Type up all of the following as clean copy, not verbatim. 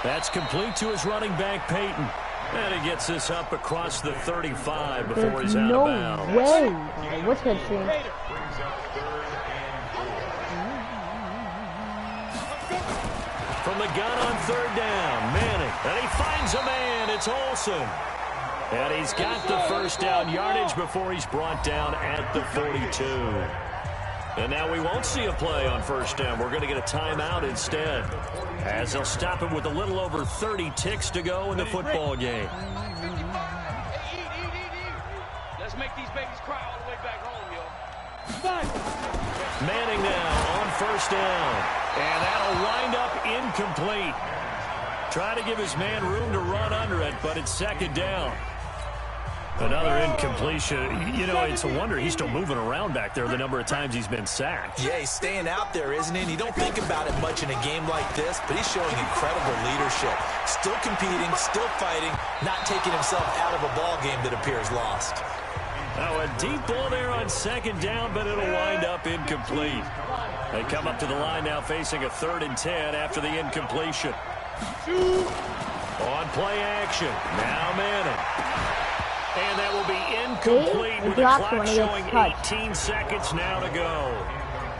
That's complete to his running back, Peyton. And he gets this up across the 35 before he's out of bounds. No way. What's that stream? From the gun on third down, Manning. And he finds a man. It's Olsen. And he's got the first down yardage before he's brought down at the 42. And now we won't see a play on first down. We're going to get a timeout instead, as they'll stop him with a little over 30 ticks to go in the football game. Let's make these babies cry all the way back home, yo. Manning now on first down. And that'll wind up incomplete. Try to give his man room to run under it, but it's second down. Another incompletion. You know, it's a wonder he's still moving around back there the number of times he's been sacked. Yeah, he's staying out there, isn't he? And you don't think about it much in a game like this, but he's showing incredible leadership. Still competing, still fighting, not taking himself out of a ball game that appears lost. Now a deep ball there on second down, but it'll wind up incomplete. They come up to the line now facing a 3rd and 10 after the incompletion. On play action. Now Manning. And that will be incomplete with the clock showing 18 seconds now to go.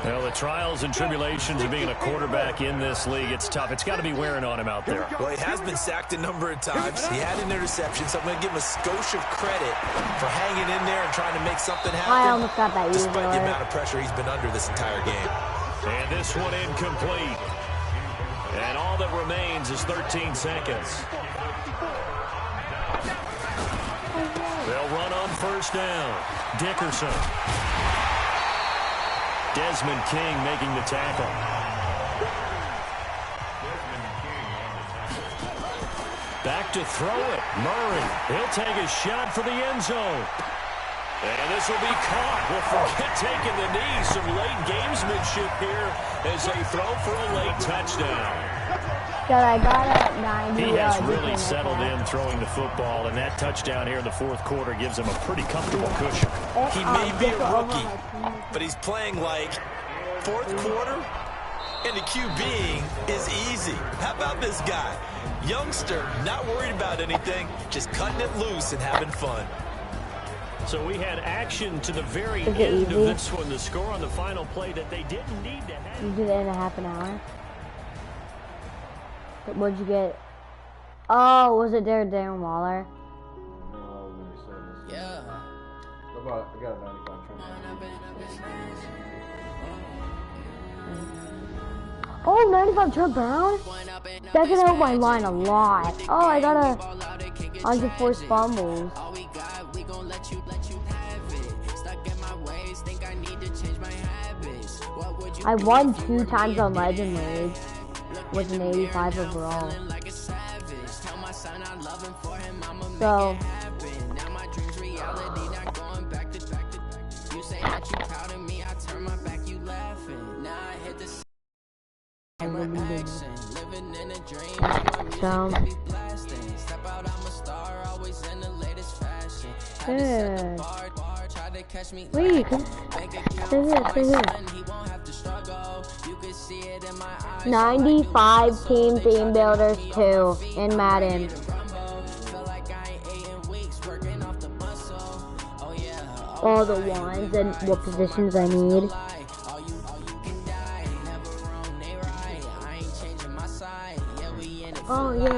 Well, the trials and tribulations of being a quarterback in this league, it's tough. It's got to be wearing on him out there. Well, he has been sacked a number of times. He had an interception, so I'm going to give him a skosh of credit for hanging in there and trying to make something happen. I almost got that despite the amount of pressure he's been under this entire game. And this one incomplete. And all that remains is 13 seconds. They'll run on first down. Dickerson. Desmond King making the tackle. Back to throw it. Murray. He'll take a shot for the end zone. And this will be caught. Well, forget taking the knee. Some late gamesmanship here as they throw for a late touchdown. I got it 90. He has really settled in throwing the football, and that touchdown here in the 4th quarter gives him a pretty comfortable cushion. He may be a rookie, but he's playing like 4th quarter, and the QBing is easy. How about this guy? Youngster, not worried about anything, just cutting it loose and having fun. So we had action to the very end of this one. The score on the final play that they didn't need to have. You did it in a half an hour. What'd you get? Oh, was it Darren Waller? No, yeah. I got a 95 Trent. Oh, 95 Trent Brown? That can help my line a lot. Oh, I got a 104 fumbles. I won 2 times on Legend League with an 85 overall. So good. Wait, stay here. 95 team builders 2 in Madden. All the ones and what positions I need. Oh yeah.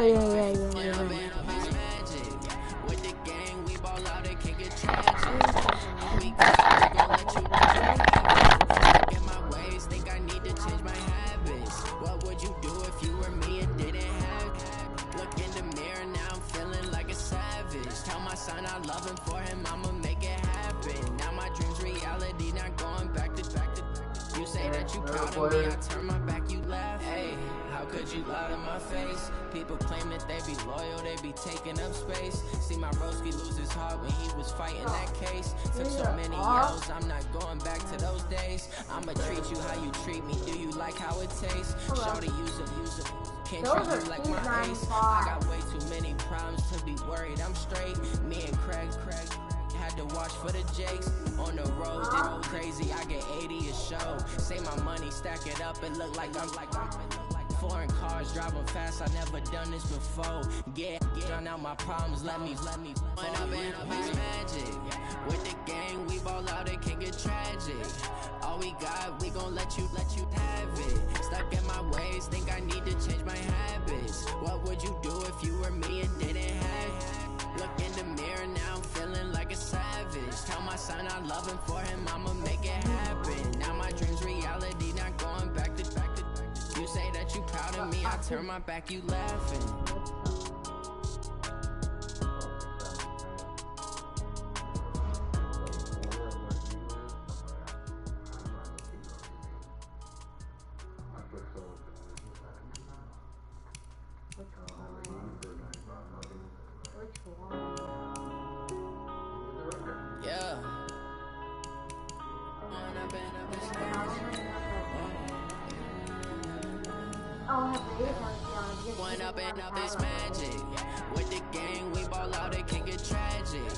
People claim that they be loyal, they be taking up space. See my broski lose his heart when he was fighting that case. Took so many L's, I'm not going back to those days. I'ma treat you how you treat me, do you like how it tastes? Shawty, use it. Can't treat you like my ace. I got way too many problems to be worried, I'm straight. Me and Craig had to watch for the Jakes. On the road, they go crazy, I get 80 a show. Say my money, stack it up, and look like I'm Foreign cars driving fast, I never done this before. Get on out my problems, let me Went up and up is magic. With the gang, we ball out, it can get tragic. All we got, we gon' let you have it. Stuck in my ways, think I need to change my habits. What would you do if you were me and didn't have it? Look in the mirror, now I'm feeling like a savage. Tell my son I love him, for him I'ma make it happen. Now my dream's reality, not going back to. You say that you proud of me, I turn my back, you laughing. Yeah. One up and up is magic. With the gang, we ball out, it can get tragic.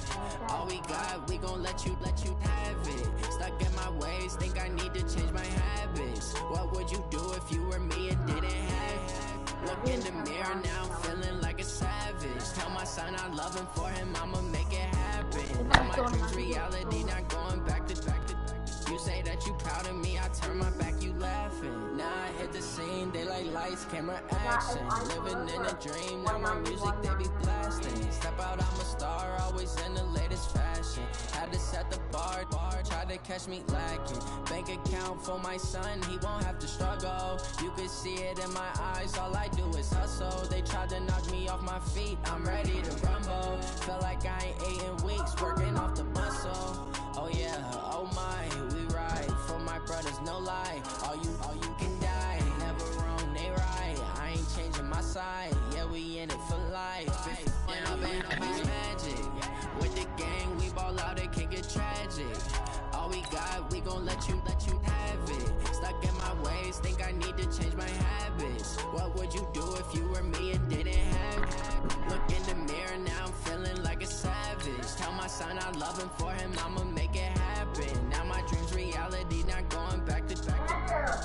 All we got, we gon' let you have it. Stuck in my ways, think I need to change my habits. What would you do if you were me and didn't have it? Look in the mirror, now I'm feeling like a savage. Tell my son I love him, for him I'ma make it happen. Now my dream's reality, not going back to. You say that you proud of me, I turn my back, you laughing. Now I hit the scene, they like lights, camera, action. Living in a dream, now my music they be blasting. Step out, I'm a star, always in the latest fashion. Had to set the bar, try to catch me lacking. Bank account for my son, he won't have to struggle. You can see it in my eyes, all I do is hustle. They tried to knock me off my feet, I'm ready to rumble. Feel like I ain't ate in weeks, working off the muscle. Oh yeah, oh my, we ride for my brothers, no lie. All you can die, never wrong, they right. I ain't changing my side, yeah, we in it for life. And up is magic. With the gang, we ball out, it can get tragic. All we got, we gon' let you have it. Stuck in my ways, think I need to change my habits. What would you do if you were me and didn't have it? Look in the mirror, now I'm feeling like a savage. Tell my son I love him, for him I'ma make it happen. Now my dream's reality, not going back to.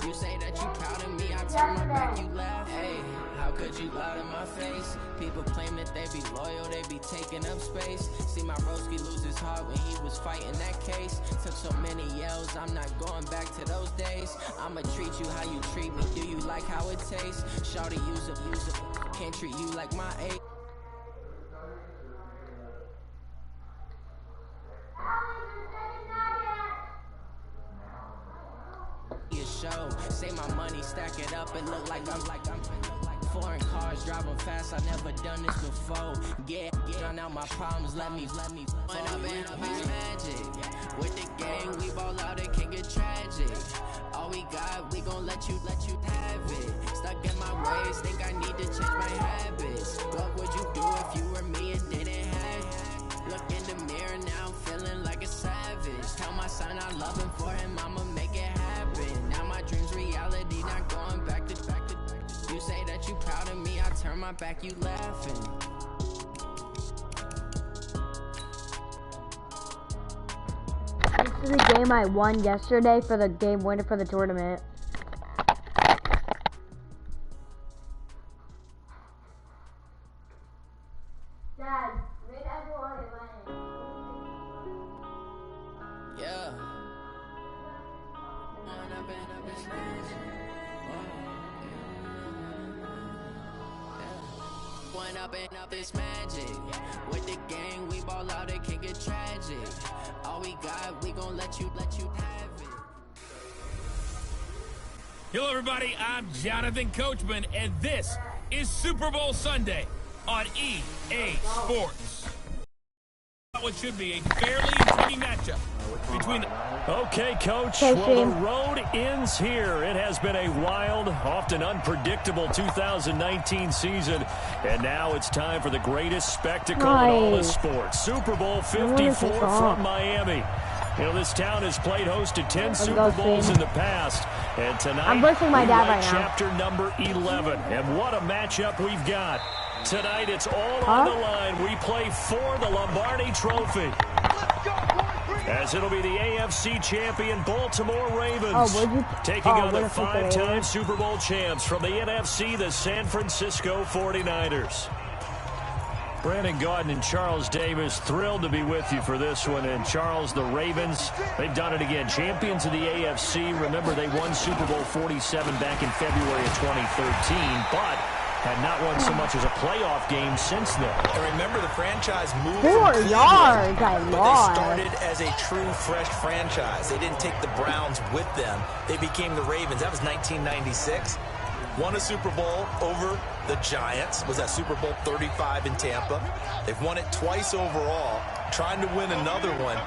You say that you proud of me, I turn my back, you laugh. Hey, how could you lie to my face? People claim that they be loyal, they be taking up space. See my broski lose his heart when he was fighting that case. Took so many yells, I'm not going back to those days. I'ma treat you how you treat me, do you like how it tastes? Shawty, use it, can't treat you like my age. Show. Say my money, stack it up, and look like I'm foreign cars driving fast, I never done this before. Get on out my problems, let me One up and up is magic. With the gang, we ball out, it can get tragic. All we got, we gon' let you have it. Stuck in my ways, think I need to change my habits. What would you do if you were me and didn't have it? Look in the mirror, now I'm feeling like a savage. Tell my son I love him, for him I'ma make it happen. Now my dream's reality, not going back to. You say that you proud of me, I turn my back, you laughing. This is the game I won yesterday for the game winner for the tournament. Dad, make everyone in. Yeah. One up and up is magic. With the gang, we ball out, it can get tragic. All we got, we gon' let you have it. Hello, everybody. I'm Jonathan Coachman, and this is Super Bowl Sunday on EA Sports. What should be a fairly intriguing matchup between the... Okay, Coach, well, the road ends here. It has been a wild, often unpredictable 2019 season, and now it's time for the greatest spectacle in all of sports. Super Bowl 54 from Miami. You know, this town has played host to 10 Super Bowls in the past, and tonight I'm versing my dad right now. Chapter number 11, and what a matchup we've got. Tonight, it's all on the line. We play for the Lombardi Trophy. Let's go, boys. Bring as it'll be the AFC champion Baltimore Ravens taking on the 5-time Super Bowl champs from the NFC, the San Francisco 49ers. Brandon Gaudin and Charles Davis, thrilled to be with you for this one. And Charles, the Ravens, they've done it again. Champions of the AFC. Remember, they won Super Bowl 47 back in February of 2013, but had not won so much as a playoff game since then. And remember, the franchise moved 4 yards, I but lost. they started as a true, fresh franchise. They didn't take the Browns with them. They became the Ravens. That was 1996. Won a Super Bowl over the Giants. Was that Super Bowl 35 in Tampa. They've won it twice overall, trying to win another one.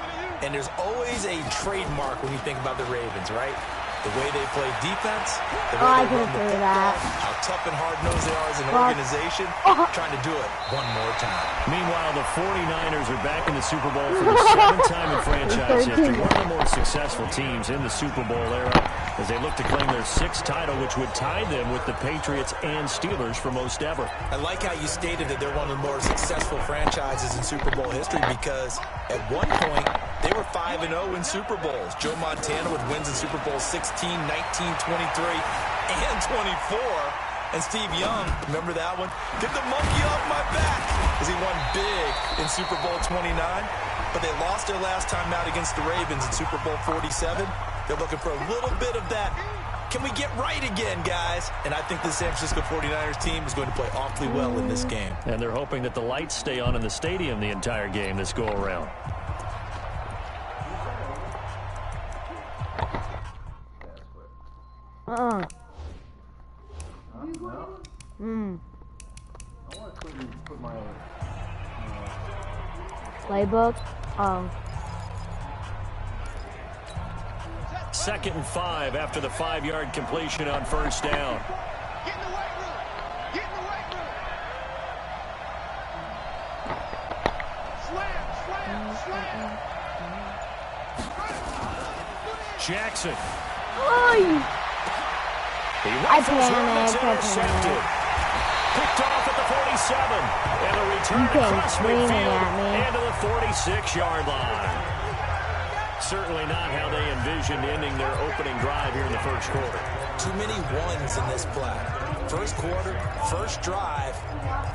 And there's always a trademark when you think about the Ravens, right? The way they play defense, the way they run the football, how tough and hard-nosed they are as an organization, trying to do it one more time. Meanwhile, the 49ers are back in the Super Bowl for the 7th time in franchise history. One of the more successful teams in the Super Bowl era as they look to claim their 6th title, which would tie them with the Patriots and Steelers for most ever. I like how you stated that they're one of the more successful franchises in Super Bowl history because at one point, they were 5-0 in Super Bowls. Joe Montana with wins in Super Bowl 16, 19, 23, and 24. And Steve Young, remember that one? Get the monkey off my back as he won big in Super Bowl 29. But they lost their last time out against the Ravens in Super Bowl 47. They're looking for a little bit of that. Can we get right again, guys? And I think the San Francisco 49ers team is going to play awfully well in this game. And they're hoping that the lights stay on in the stadium the entire game this go-around. No. I want to put my playbook. 2nd and 5 after the 5-yard completion on first down. Get in the weight room. Get in the weight room. Slam, slam, slam. Jackson. Oy. He rifles one that's intercepted. Picked off at the 47. And a return across midfield and to the 46-yard line. Certainly not how they envisioned ending their opening drive here in the first quarter. Too many ones in this play. First quarter, first drive,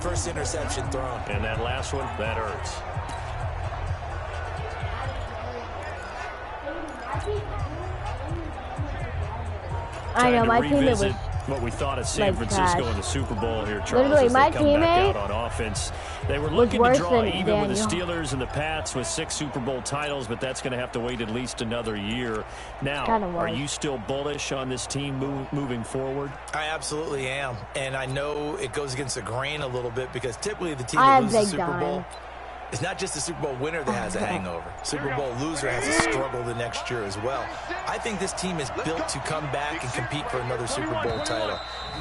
first interception thrown. And that last one, that hurts. I know, my teammate was what we thought of San Francisco trash. in the Super Bowl here, Charles. Literally, as my they come back teammate out on offense. They were looking to draw even Daniel. with the Steelers and the Pats with 6 Super Bowl titles, but that's going to have to wait at least another year. Now, are you still bullish on this team moving forward? I absolutely am, and I know it goes against the grain a little bit because typically the team that loses the Super Bowl, it's not just the Super Bowl winner that has a hangover. Super Bowl loser has a struggle the next year as well. I think this team is built to come back and compete for another Super Bowl title.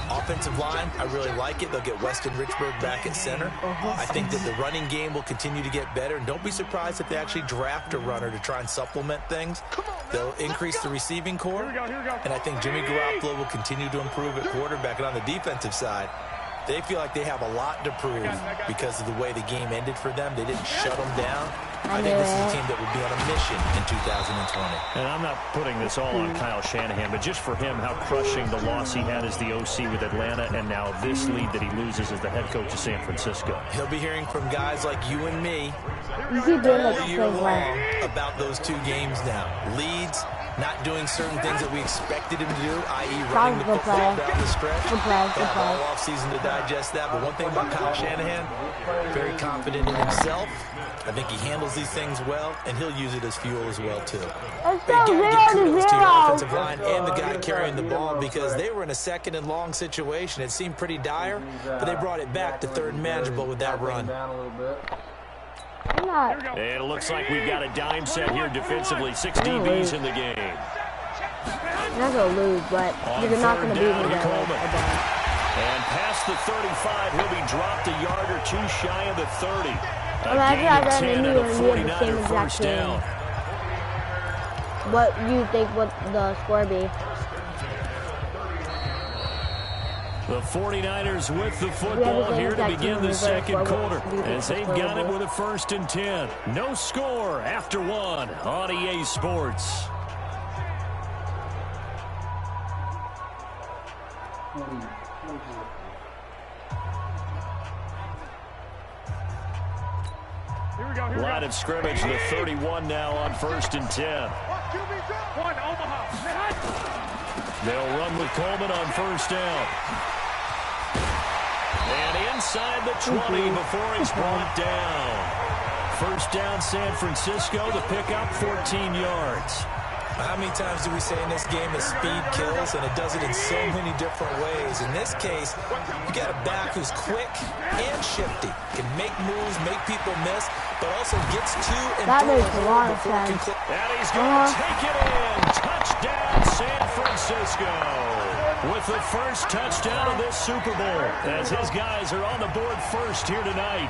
Offensive line, I really like it. They'll get Weston Richburg back at center. I think that the running game will continue to get better. And don't be surprised if they actually draft a runner to try and supplement things. They'll increase the receiving core. And I think Jimmy Garoppolo will continue to improve at quarterback. And on the defensive side, they feel like they have a lot to prove because of the way the game ended for them. They didn't shut them down. I think this is a team that would be on a mission in 2020. And I'm not putting this all on Kyle Shanahan, but just for him, how crushing the loss he had as the OC with Atlanta, and now this lead that he loses as the head coach of San Francisco. He'll be hearing from guys like you and me all year long about those 2 games now. Leads, not doing certain things that we expected him to do, i.e. running the football down the stretch. Got all offseason to digest that. But one thing about Kyle Shanahan, very confident in himself. I think he handles these things well, and he'll use it as fuel as well, too. They got to give kudos to your offensive line and the guy carrying the ball because they were in a 2nd and long situation. It seemed pretty dire, but they brought it back to 3rd and manageable with that run. And it looks like we've got a dime set here defensively. 6 DBs in the game. You're not going to lose, but you're not going to beat me that way. And past the 35, he'll be dropped a yard or 2 shy of the 30. Imagine I ran into you and we had the same exact team. What do you think would the score be? The 49ers with the football here to begin the second quarter as they've got it with a 1st and 10. No score after 1 on EA Sports. Line of scrimmage, the 31 now on 1st and 10. They'll run with Coleman on 1st down. And inside the 20 before he's brought down. 1st down, San Francisco. The pickup, 14 yards. How many times do we say in this game that speed kills, and it does it in so many different ways? In this case, you got a back who's quick and shifty, can make moves, make people miss, but also gets to and that through makes a lot of sense. And he's going to take it in. Touchdown, San Francisco. With the 1st touchdown of this Super Bowl, as his guys are on the board first here tonight.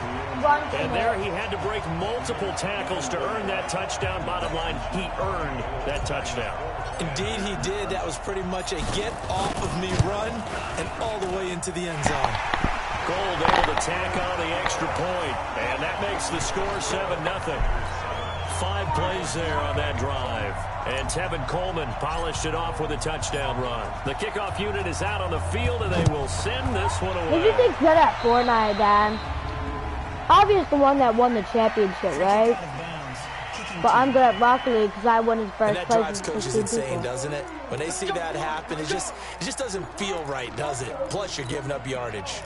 And there he had to break multiple tackles to earn that touchdown. Bottom line, he earned that touchdown. Indeed he did. That was pretty much a get-off-of-me run and all the way into the end zone. Gold able to tack on the extra point, and that makes the score 7-0. 5 plays there on that drive. And Tevin Coleman polished it off with a touchdown run. The kickoff unit is out on the field, and they will send this one away. Who do you think's good at Fortnite, Dan? Obviously the one that won the championship, right? But I'm good at Rocket League because I won his first that place. drives coaches insane, doesn't it? When they see that happen, it just doesn't feel right, does it? Plus, you're giving up yardage.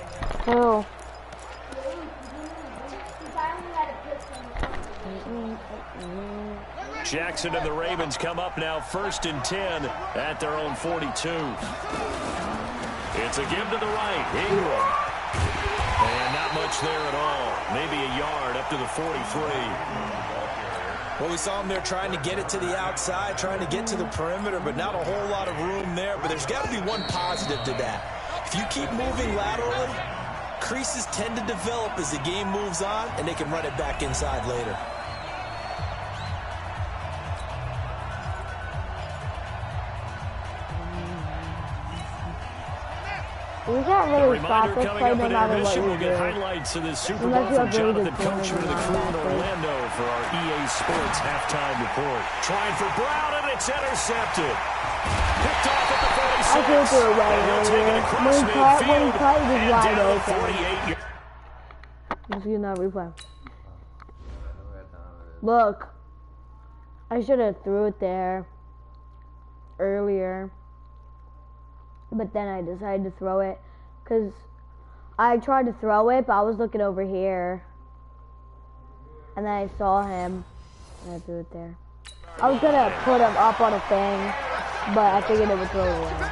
Oh. Jackson and the Ravens come up now 1st and 10 at their own 42. It's a give to the right. Ingram. And not much there at all. Maybe a yard up to the 43. Well, we saw him there trying to get it to the outside, trying to get to the perimeter, but not a whole lot of room there. But there's got to be one positive to that. If you keep moving laterally, creases tend to develop as the game moves on, and they can run it back inside later. We can't really stop this play no matter what we'll we get do. highlights of this Super Bowl from Jonathan Coachman and the crew in Orlando for our EA Sports halftime report. Trying for Brown, and it's intercepted. Picked off at the 46. I can't do it well And when he cut it is wide down open. 48. Let's get that replay. Look, I should have threw it there earlier. But then I decided to throw it because I tried to throw it, but I was looking over here. And then I saw him, and I threw it there. I was going to put him up on a thing, but I figured it would throw it away.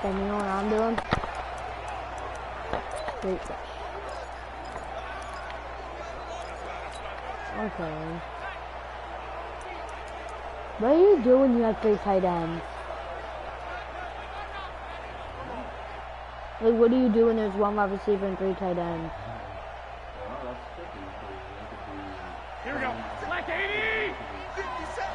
Then you know what I'm doing? Straight flush. Okay. What do you do when you have 3 tight ends? Like, what do you do when there's 1 wide receiver and 3 tight ends? Here we go. Slack 80! 57!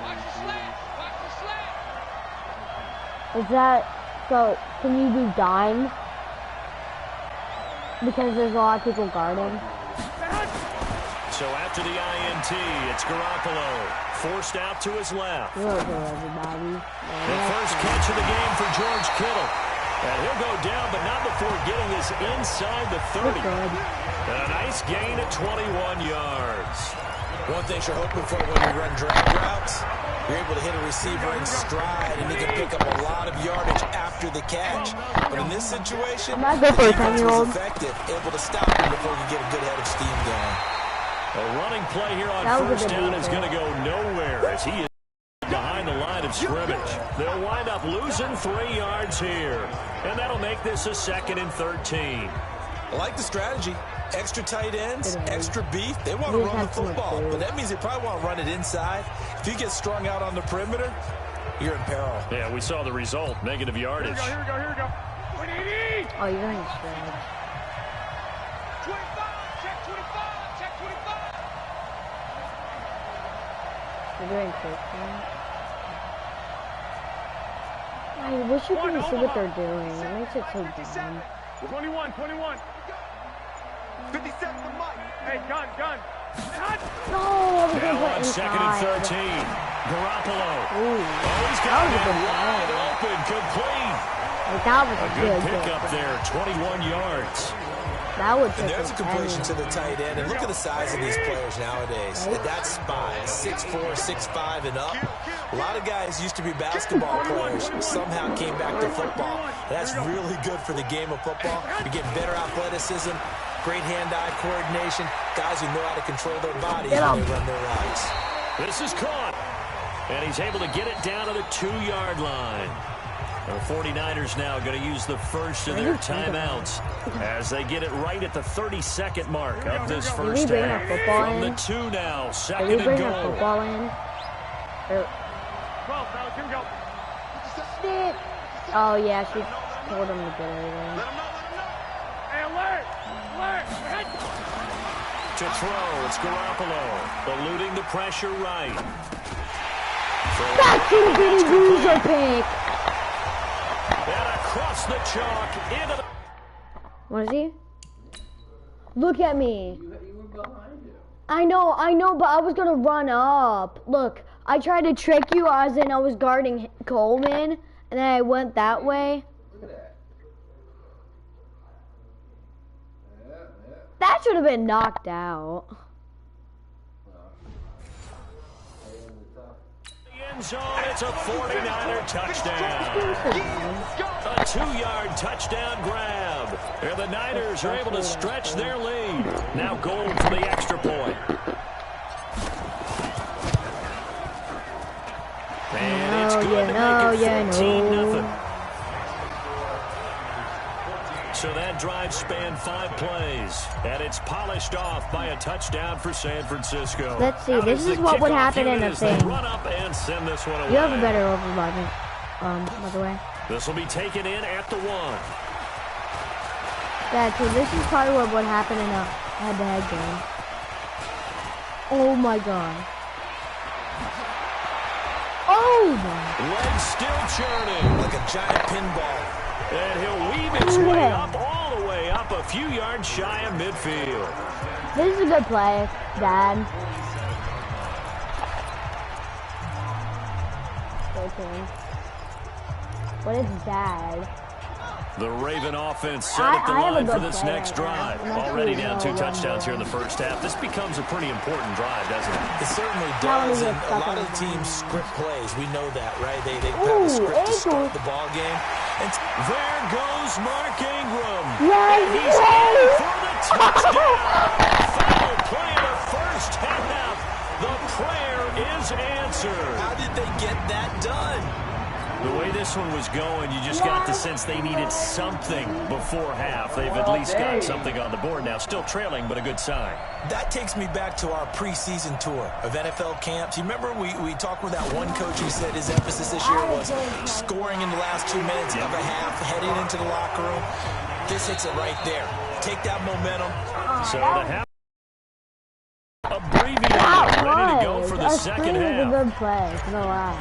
Watch the slant! Watch the slant! Is that... So, can you do dime? Because there's a lot of people guarding. So after the INT, it's Garoppolo. Forced out to his left. Hello, everybody. The first catch of the game for George Kittle. And he'll go down, but not before getting this inside the 30. And a nice gain at 21 yards. One thing you're hoping for when you run drag routes, you're able to hit a receiver in stride, and he can pick up a lot of yardage after the catch. But in this situation, the defense was effective, able to stop him before he can get a good head of steam going. A running play here on 1st down is going to go nowhere as he is behind the line of scrimmage. They'll wind up losing 3 yards here. And that'll make this a 2nd and 13. I like the strategy. Extra tight ends, extra beef. They want to run the football, but that means they probably want to run it inside. If you get strung out on the perimeter, you're in peril. Yeah, we saw the result. Negative yardage. Here we go, here we go, here we go. Oh, you're going to stretch. 25, check 25, check 25. They're doing quickly. I wish you could see what they're doing. It makes it so dumb. 21. 57 to Mike. Hey, gun. No, I was Now gonna on put second and inside. 13. Garoppolo. Ooh, He's that got was a it good wide play. open, complete. Like, that was A a good good pickup play. there, 21 yards. That would And take there's a completion to the tight end. And look at the size of these players nowadays. That spot, 6'4", 6'5", and up. A lot of guys used to be basketball players, somehow came back to football. And that's really good for the game of football. You get better athleticism, great hand-eye coordination, guys who know how to control their bodies when they run their routes. This is caught. And he's able to get it down to the 2-yard line. The 49ers now going to use the first of their timeouts as they get it right at the 32nd mark of this first half. From the 2 now, second and bring a goal. football in? 12, fellas, here we go. Shit. Oh, yeah, she told him to get it in. Hey, alert! Head. To throw, it's Garoppolo, eluding the pressure right. That's a good loser pick. And across the chalk into the... What is he? Look at me. I know, but I was gonna run up. Look, I tried to trick you as in I was guarding Coleman, and then I went that way. That should have been knocked out. End zone, it's a 49er touchdown. A 2-yard touchdown grab. And the Niners are able to stretch their lead. Now goal for the extra point. And it's good to make it 14-0. So that drive spanned 5 plays, and it's polished off by a touchdown for San Francisco. Let's see, this is what would happen in a thing. Run up and send this one away. You have a better override, by the way. This will be taken in at the 1. Yeah, so this is probably what would happen in a head-to-head game. Oh my god. Oh my. Legs still churning. Like a giant pinball. And he'll weave his way up, all the way up, a few yards shy of midfield. This is a good play, Dad. What is Dad? The Raven offense set at the line for this next drive. Already down 2 touchdowns here in the first half. This becomes a pretty important drive, doesn't it? It certainly does, and a lot of teams script plays. We know that, right? They have a script to start the ball game. And there goes Mark Ingram. Yes, and he's in for the touchdown. Final play of the first half. The prayer is answered. How did they get that done? The way this one was going, you just got the sense they needed something before half. They've at least got something on the board now. Still trailing, but a good sign. That takes me back to our preseason tour of NFL camps. You remember we talked with that one coach who said his emphasis this year was scoring in the last 2 minutes of a half, heading into the locker room. This hits it right there. Take that momentum. So the half abbreviated, ready to go for the second half. That was a good play, no lie.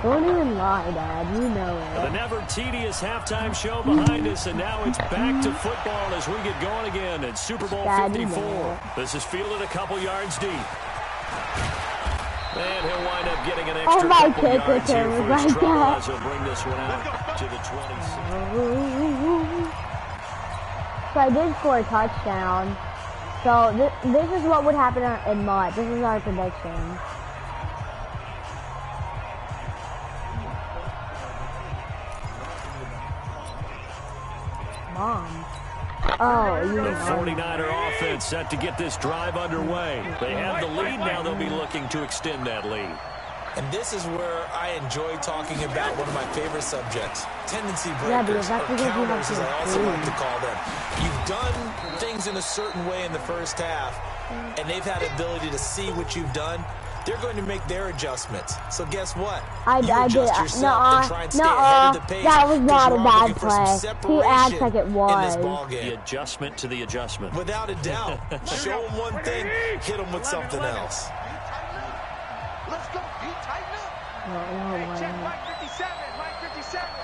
Don't even lie, Dad. You know it. The never tedious halftime show behind us, and now it's back to football as we get going again at Super Bowl 54. This is fielded a couple yards deep. And he'll wind up getting an extra couple yards here for his trouble as he'll bring this one out to the 26. So I did score a touchdown. So this is what would happen in Mud. This is our prediction. Mom. Oh, you The 49er offense set to get this drive underway. They have the lead now. They'll be looking to extend that lead. And this is where I enjoy talking about one of my favorite subjects, tendency breakers, or counters, as I also like to call them. You've done things in a certain way in the first half, and they've had the ability to see what you've done. They're going to make their adjustments. So guess what? I did. That was not a bad play. He acts like it was. The adjustment to the adjustment. Without a doubt. Show them one thing, hit them with something else.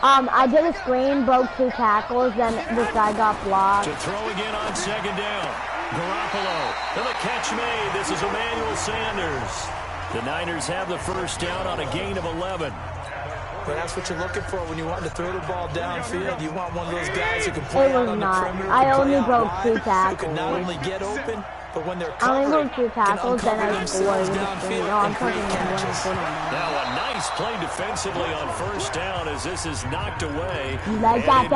I did a screen, broke 2 tackles, then this guy got blocked. To throw again on 2nd down. Garoppolo. And the catch made. This is Emmanuel Sanders. The Niners have the first down on a gain of 11. But that's what you're looking for when you want to throw the ball downfield. You want one of those guys who can play out on the perimeter. I only broke 2 tackles. Who can not only get open, but when they're I only covering, broke 2 tackles, then I scored. I'm Now a nice play defensively on first down as this is knocked away. You like that?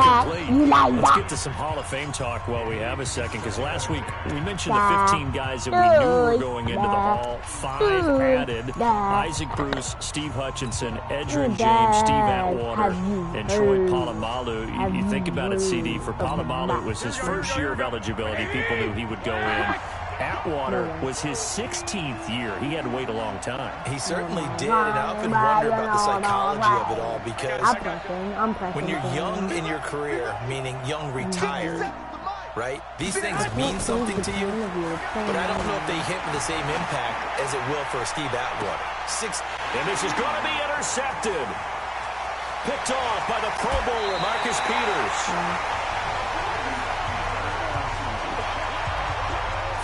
You like that? Let's get to some Hall of Fame talk while we have a second, because last week we mentioned the 15 guys that we knew were going into the Hall. 5 added. Isaac Bruce, Steve Hutchinson, Edgerrin James, Steve Atwater, and Troy Polamalu. You think about it, CD, for Polamalu, it was his first year of eligibility. People knew he would go in. Atwater was his 16th year. He had to wait a long time. He certainly did, and I often wonder about the psychology of it all, because when you're young in your career, meaning young retired, right, these things mean something to you, but I don't know if they hit with the same impact as it will for Steve Atwater. And this is going to be intercepted. Picked off by the Pro Bowler, Marcus Peters.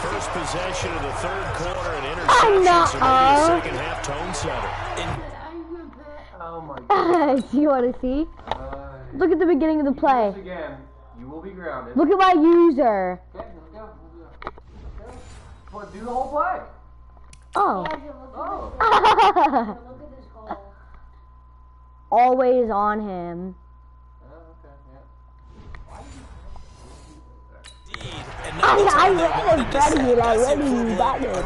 First possession of the 3rd quarter, and interception, so maybe a second half tone setter. Oh my God. Do you want to see? Look at the beginning of the play. Again, you will be grounded. Look at my user. Okay, let's go. Well, do the whole play. Oh. Oh. Always on him. I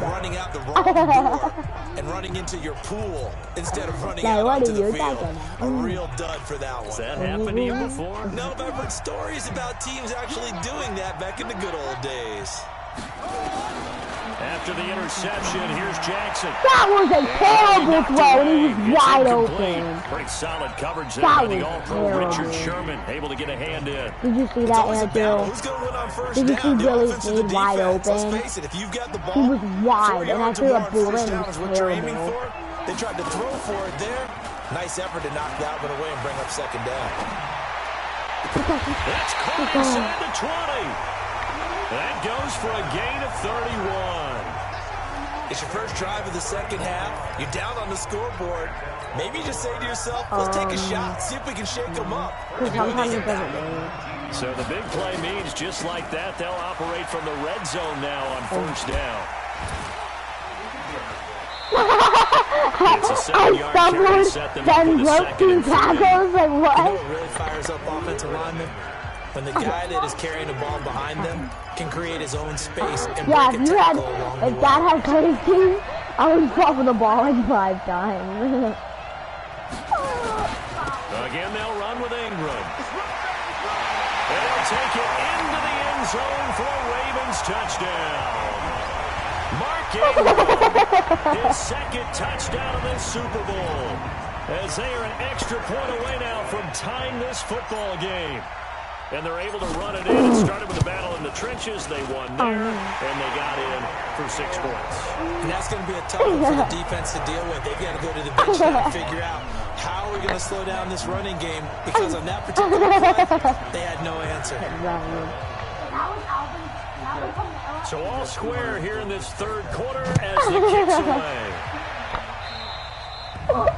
running out the wrong door and running into your pool instead of running out into the field. A real dud for that one. Has that happened to you before? No, but I've heard stories about teams actually doing that back in the good old days. After the interception, here's Jackson. That was a terrible throw, and he was wide open. Pretty solid coverage there by the All-Pro Richard Sherman, able to get a hand in. Did you see that, Andrew? Did you see Billy Sneed wide open? He was wide, and I threw a bullet, and it was terrible. They tried to throw for it there. Nice effort to knock that one away and bring up 2nd down. That's caught inside the 20. That goes for a gain of 31. It's your first drive of the 2nd half. You're down on the scoreboard. Maybe you just say to yourself, let's take a shot, see if we can shake them up. Sometimes it doesn't work. So the big play means just like that, they'll operate from the red zone now on first down. It's a 7-yard carry, set them up with a 2nd and 3. Like what? You know what really fires up offensive linemen? When the guy that is carrying the ball behind them can create his own space and break a tackle along the way. If that had crazy, I would fall for the ball like 5 times. Again, they'll run with Ingram. They'll take it into the end zone for a Ravens touchdown. Mark Ingram, his 2nd touchdown of this Super Bowl, as they are an extra point away now from tying this football game. And they're able to run it in. It started with a battle in the trenches. They won there, and they got in for 6 points. And that's going to be a tough one for the defense to deal with. They've got to go to the bench now and figure out how are we going to slow down this running game, because on that particular play, they had no answer. So all square here in this 3rd quarter as the kick's away.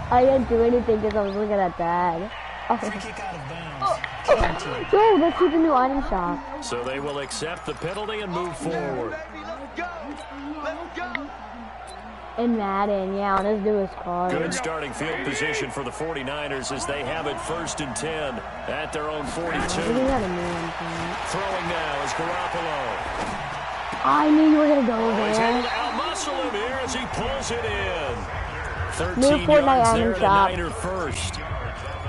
I didn't do anything because I was looking at that. Free kick out of bounds. Yo, let's see the new item shop. So they will accept the penalty and move forward. In Madden, yeah, on his newest card. Good starting field position for the 49ers as they have it 1st and 10 at their own 42. Throwing now is Garoppolo. I knew you were going to go there. He's able to out-muscle him here as he pulls it in. 13 new Fortnite yards item there to shop. Niner first.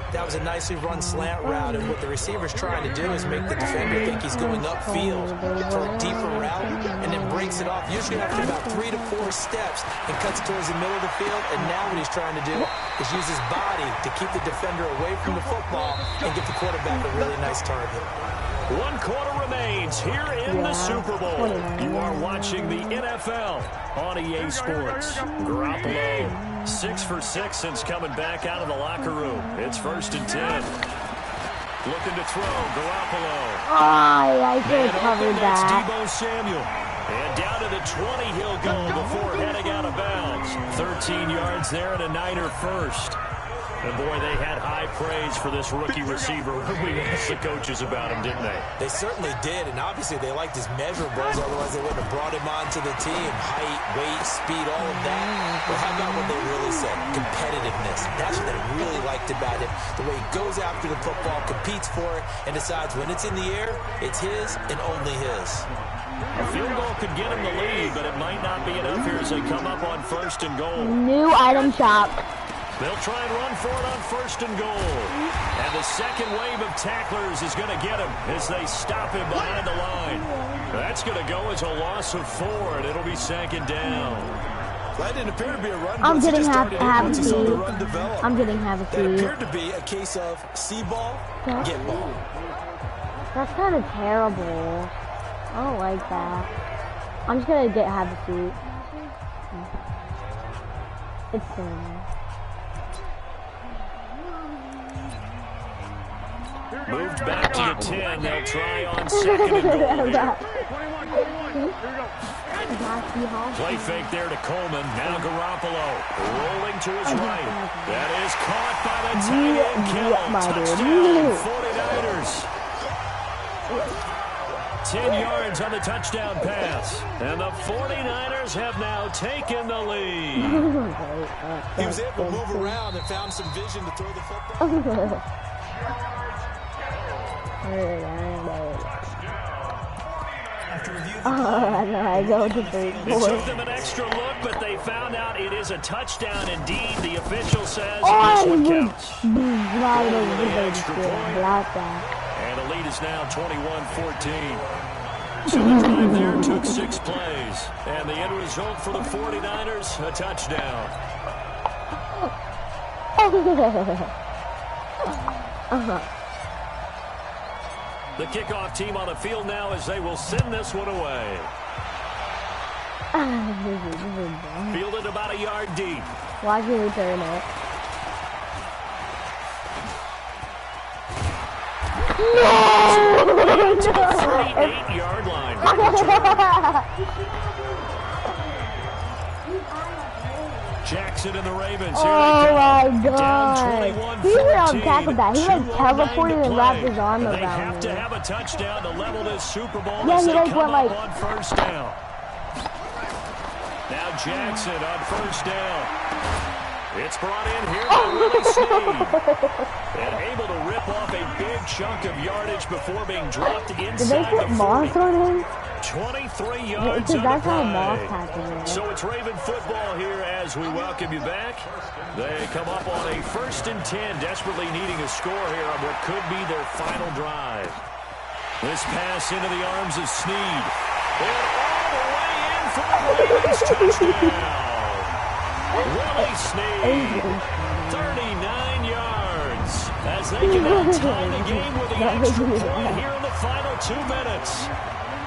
That was a nicely run slant route, and what the receiver's trying to do is make the defender think he's going upfield for a deeper route, and then breaks it off, usually after about 3 to 4 steps, and cuts towards the middle of the field. And now what he's trying to do is use his body to keep the defender away from the football and get the quarterback a really nice target. 1 quarter remains here in the Super Bowl. You are watching the NFL on EA Sports. Garoppolo, 6 for 6 since coming back out of the locker room. It's 1st and 10. Looking to throw, Garoppolo. I should have covered That's that. Deebo Samuel. And down to the 20 he'll go before heading out of bounds. 13 yards there and a Niner first. And boy, they had high praise for this rookie receiver when we asked the coaches about him, didn't they? They certainly did, and obviously they liked his measurables, otherwise they wouldn't have brought him onto the team. Height, weight, speed, all of that. But how about what they really said? Competitiveness. That's what they really liked about him. The way he goes after the football, competes for it, and decides when it's in the air, it's his and only his. A field goal could get him the lead, but it might not be enough here as they come up on 1st and goal. New item shop. They'll try and run for it on 1st and goal. And the second wave of tacklers is going to get him as they stop him behind the line. That's going to go as a loss of 4, and it'll be 2nd down. That didn't appear to be a run. I'm getting half a seat. I'm getting half a That seat. appeared to be a case of see ball, get ball. That's kind of terrible. I don't like that. I'm just gonna get half a seat. It's terrible. Moved back to the 10. They'll try on 2nd and goal. Play fake there to Coleman. Now Garoppolo rolling to his right. That is caught by the tight end Kittle. Touchdown, 49ers. 10 yards on the touchdown pass. And the 49ers have now taken the lead. He was able to move around and found some vision to throw the football. I go to 3. It took them an extra look, but they found out it is a touchdown indeed. The official says this one counts. And the lead is now 21-14. So the drive there took 6 plays. And the end result for the 49ers, a touchdown. The kickoff team on the field now as they will send this one away. Fielded about a yard deep. Why can we turn it? No! To the 38-yard line. Jackson and the Ravens. Here Oh my God! He down 21-14. tackled that. He like teleported and wrapped his arm They around have to me. have a touchdown to level this Super Bowl Yeah, as he they like come went up on 1st down. Now Jackson on 1st down. It's brought in here by Willie Snead. And able to rip off a big chunk of yardage before being dropped Did they inside put the 40. moss on him? 23 yards Because on that's the how play. moss happened. So it's Raven football here as we welcome you back. They come up on a 1st and 10, desperately needing a score here on what could be their final drive. This pass into the arms of Snead. And all the way in for the Ravens touchdown. Willie Snead, 39 yards as they can now tie the game with the extra point here in the final 2 minutes.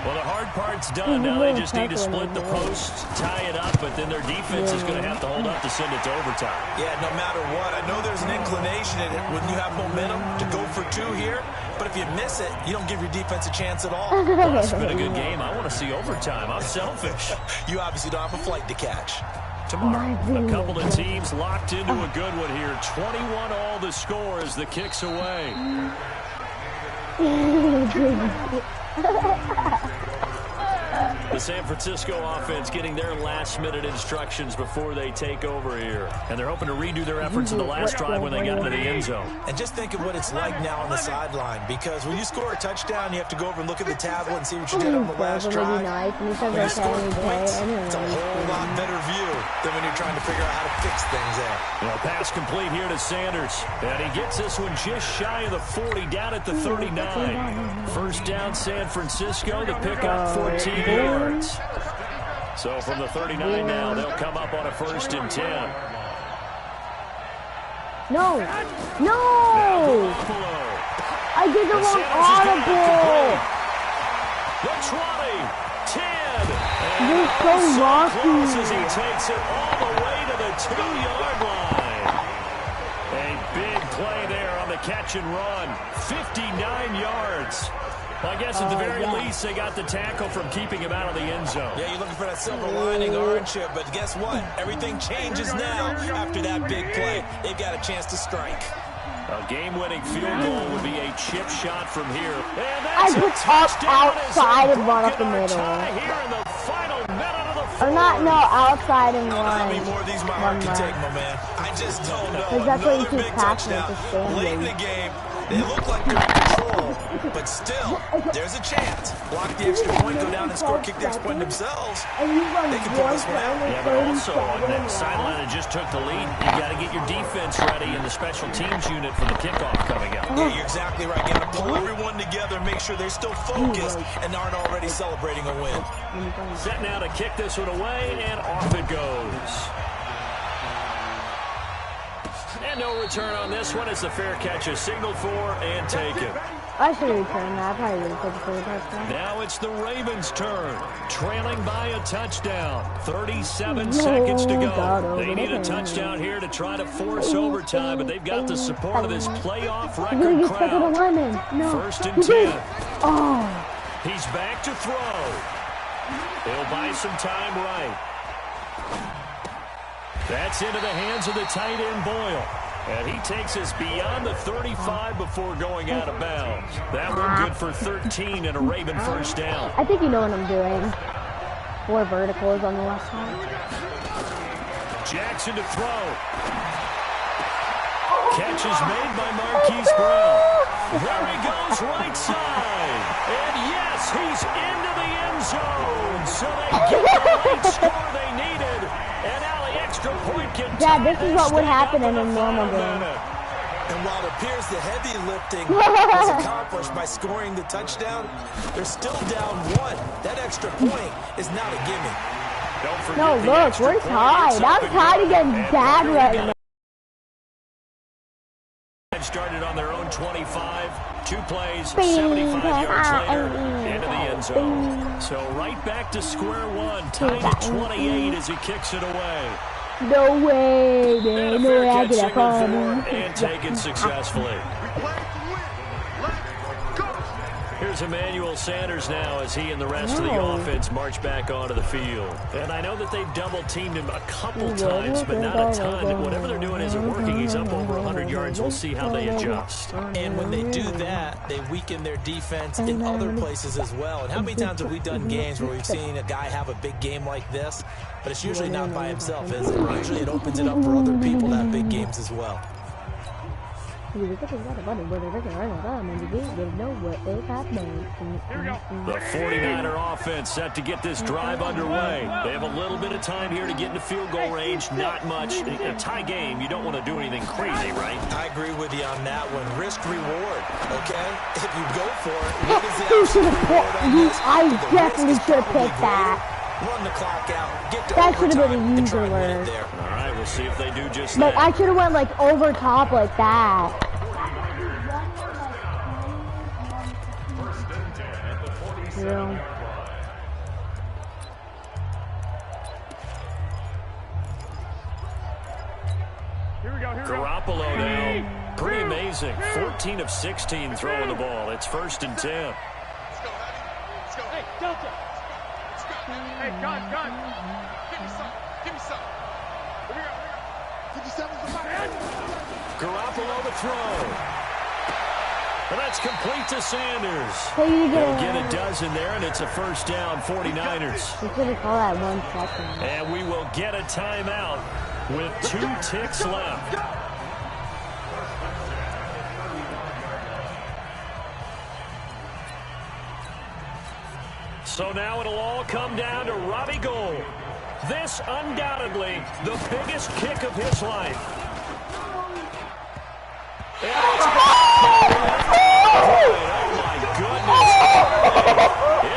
Well, the hard part's done. Now they just need to split the post, tie it up, but then their defense is going to have to hold up to send it to overtime. Yeah, no matter what. I know there's an inclination in it when you have momentum to go for 2 here, but if you miss it, you don't give your defense a chance at all. Well, it's been a good game. I want to see overtime. I'm selfish. You obviously don't have a flight to catch. Tomorrow, a couple of teams locked into a good one here. 21 all the score as the kick's away. The San Francisco offense getting their last-minute instructions before they take over here. And they're hoping to redo their efforts in the last drive when they got into the end zone. And just think of what it's like now on the sideline, because when you score a touchdown, you have to go over and look at the tablet and see what you did on the last drive. When you score points, it's a whole lot better view than when you're trying to figure out how to fix things there. Well, pass complete here to Sanders. And he gets this one just shy of the 40, down at the 39. 1st down, San Francisco to pick up 14 yards. So from the 39 now, they'll come up on a 1st and 10. No! Now No! Garoppolo. I did the wrong audible. The 20, 10. You're so lucky. As he takes it all the way to the 2-yard line. A big play there on the catch and run. 59 yards. Well, I guess at the very least, they got the tackle from keeping him out of the end zone. Yeah, you're looking for that silver lining, aren't you? But guess what? Everything changes now after that big play. They've got a chance to strike. A game-winning field goal would be a chip shot from here. And I that's put up outside and run up the middle. Here in the final minute of the Or not, no, outside and I don't know how many run. more of these my heart can take, my man. I just don't know. Because that's what you Another keep big passing touchdown at the stand. late in the game. They look like they're in control, but still, there's a chance. Block the extra point, go down and score, kick the extra point themselves. They can pull this one out. Yeah, but also on that sideline that just took the lead, you got to get your defense ready in the special teams unit for the kickoff coming up. Yeah, you're exactly right. Got to pull everyone together, make sure they're still focused and aren't already celebrating a win. Set now to kick this one away, and off it goes. And no return on this one as the fair catch is signaled for and taken. I should return that. I probably would have taken the touchdown. Now it's the Ravens' turn, trailing by a touchdown. 37 seconds to go. They need a touchdown here to try to force overtime, but they've got the support of this playoff record crowd. First and 10. Oh. He's back to throw. He'll buy some time right. That's into the hands of the tight end, Boyle. And he takes us beyond the 35 before going out of bounds. That one good for 13 and a Raven first down. I think you know what I'm doing. 4 verticals on the left side. Jackson to throw. Catch is made by Marquise Brown. There he goes, right side. And yes, he's into the end zone. So they get the right score they needed. And now the extra point can Dad, this is what would happen in a normal game. And while it appears the heavy lifting was accomplished by scoring the touchdown, they're still down 1. That extra point is not a gimme. No, look, we're tied. I'm tied against Dad right now. Started on their own 25, 2 plays, 75 yards later, into the end zone. So right back to square one, tied at 28 as he kicks it away. No way, man. No way I get that far. And taken successfully. Here's Emmanuel Sanders now as he and the rest of the offense march back onto the field. And I know that they've double-teamed him a couple times, but not a ton. Whatever they're doing isn't working. He's up over 100 yards. We'll see how they adjust. And when they do that, they weaken their defense in other places as well. And how many times have we done games where we've seen a guy have a big game like this, but it's usually not by himself, is it? Usually it opens it up for other people to have big games as well. The 49er offense set to get this drive underway. They have a little bit of time here to get into field goal range. Not much. In a tie game, you don't want to do anything crazy, right? I agree with you on that one. Risk reward, okay? If you go for it, what is the reward on this? I definitely should have picked that. Run the clock out, get to that should have been overtime, a and try user and win it word. there. All right, we'll see if they do just Like, that. I should have went, like, over top like that. Yeah. Here we go. Garoppolo now. Pretty amazing. 14 of 16 throwing the ball. It's first and 10. Let's go, Hattie. Let's go. Hey, Delta. Let's go. Hey, gun. Give me some. Here we go. 57's the back. Garoppolo to throw. And that's complete to Sanders. So you They'll get a dozen there, and it's a first down, 49ers. You should have called that 1 second. And we will get a timeout with 2 ticks left. So now it'll all come down to Robbie Gould. This undoubtedly the biggest kick of his life. Oh my goodness.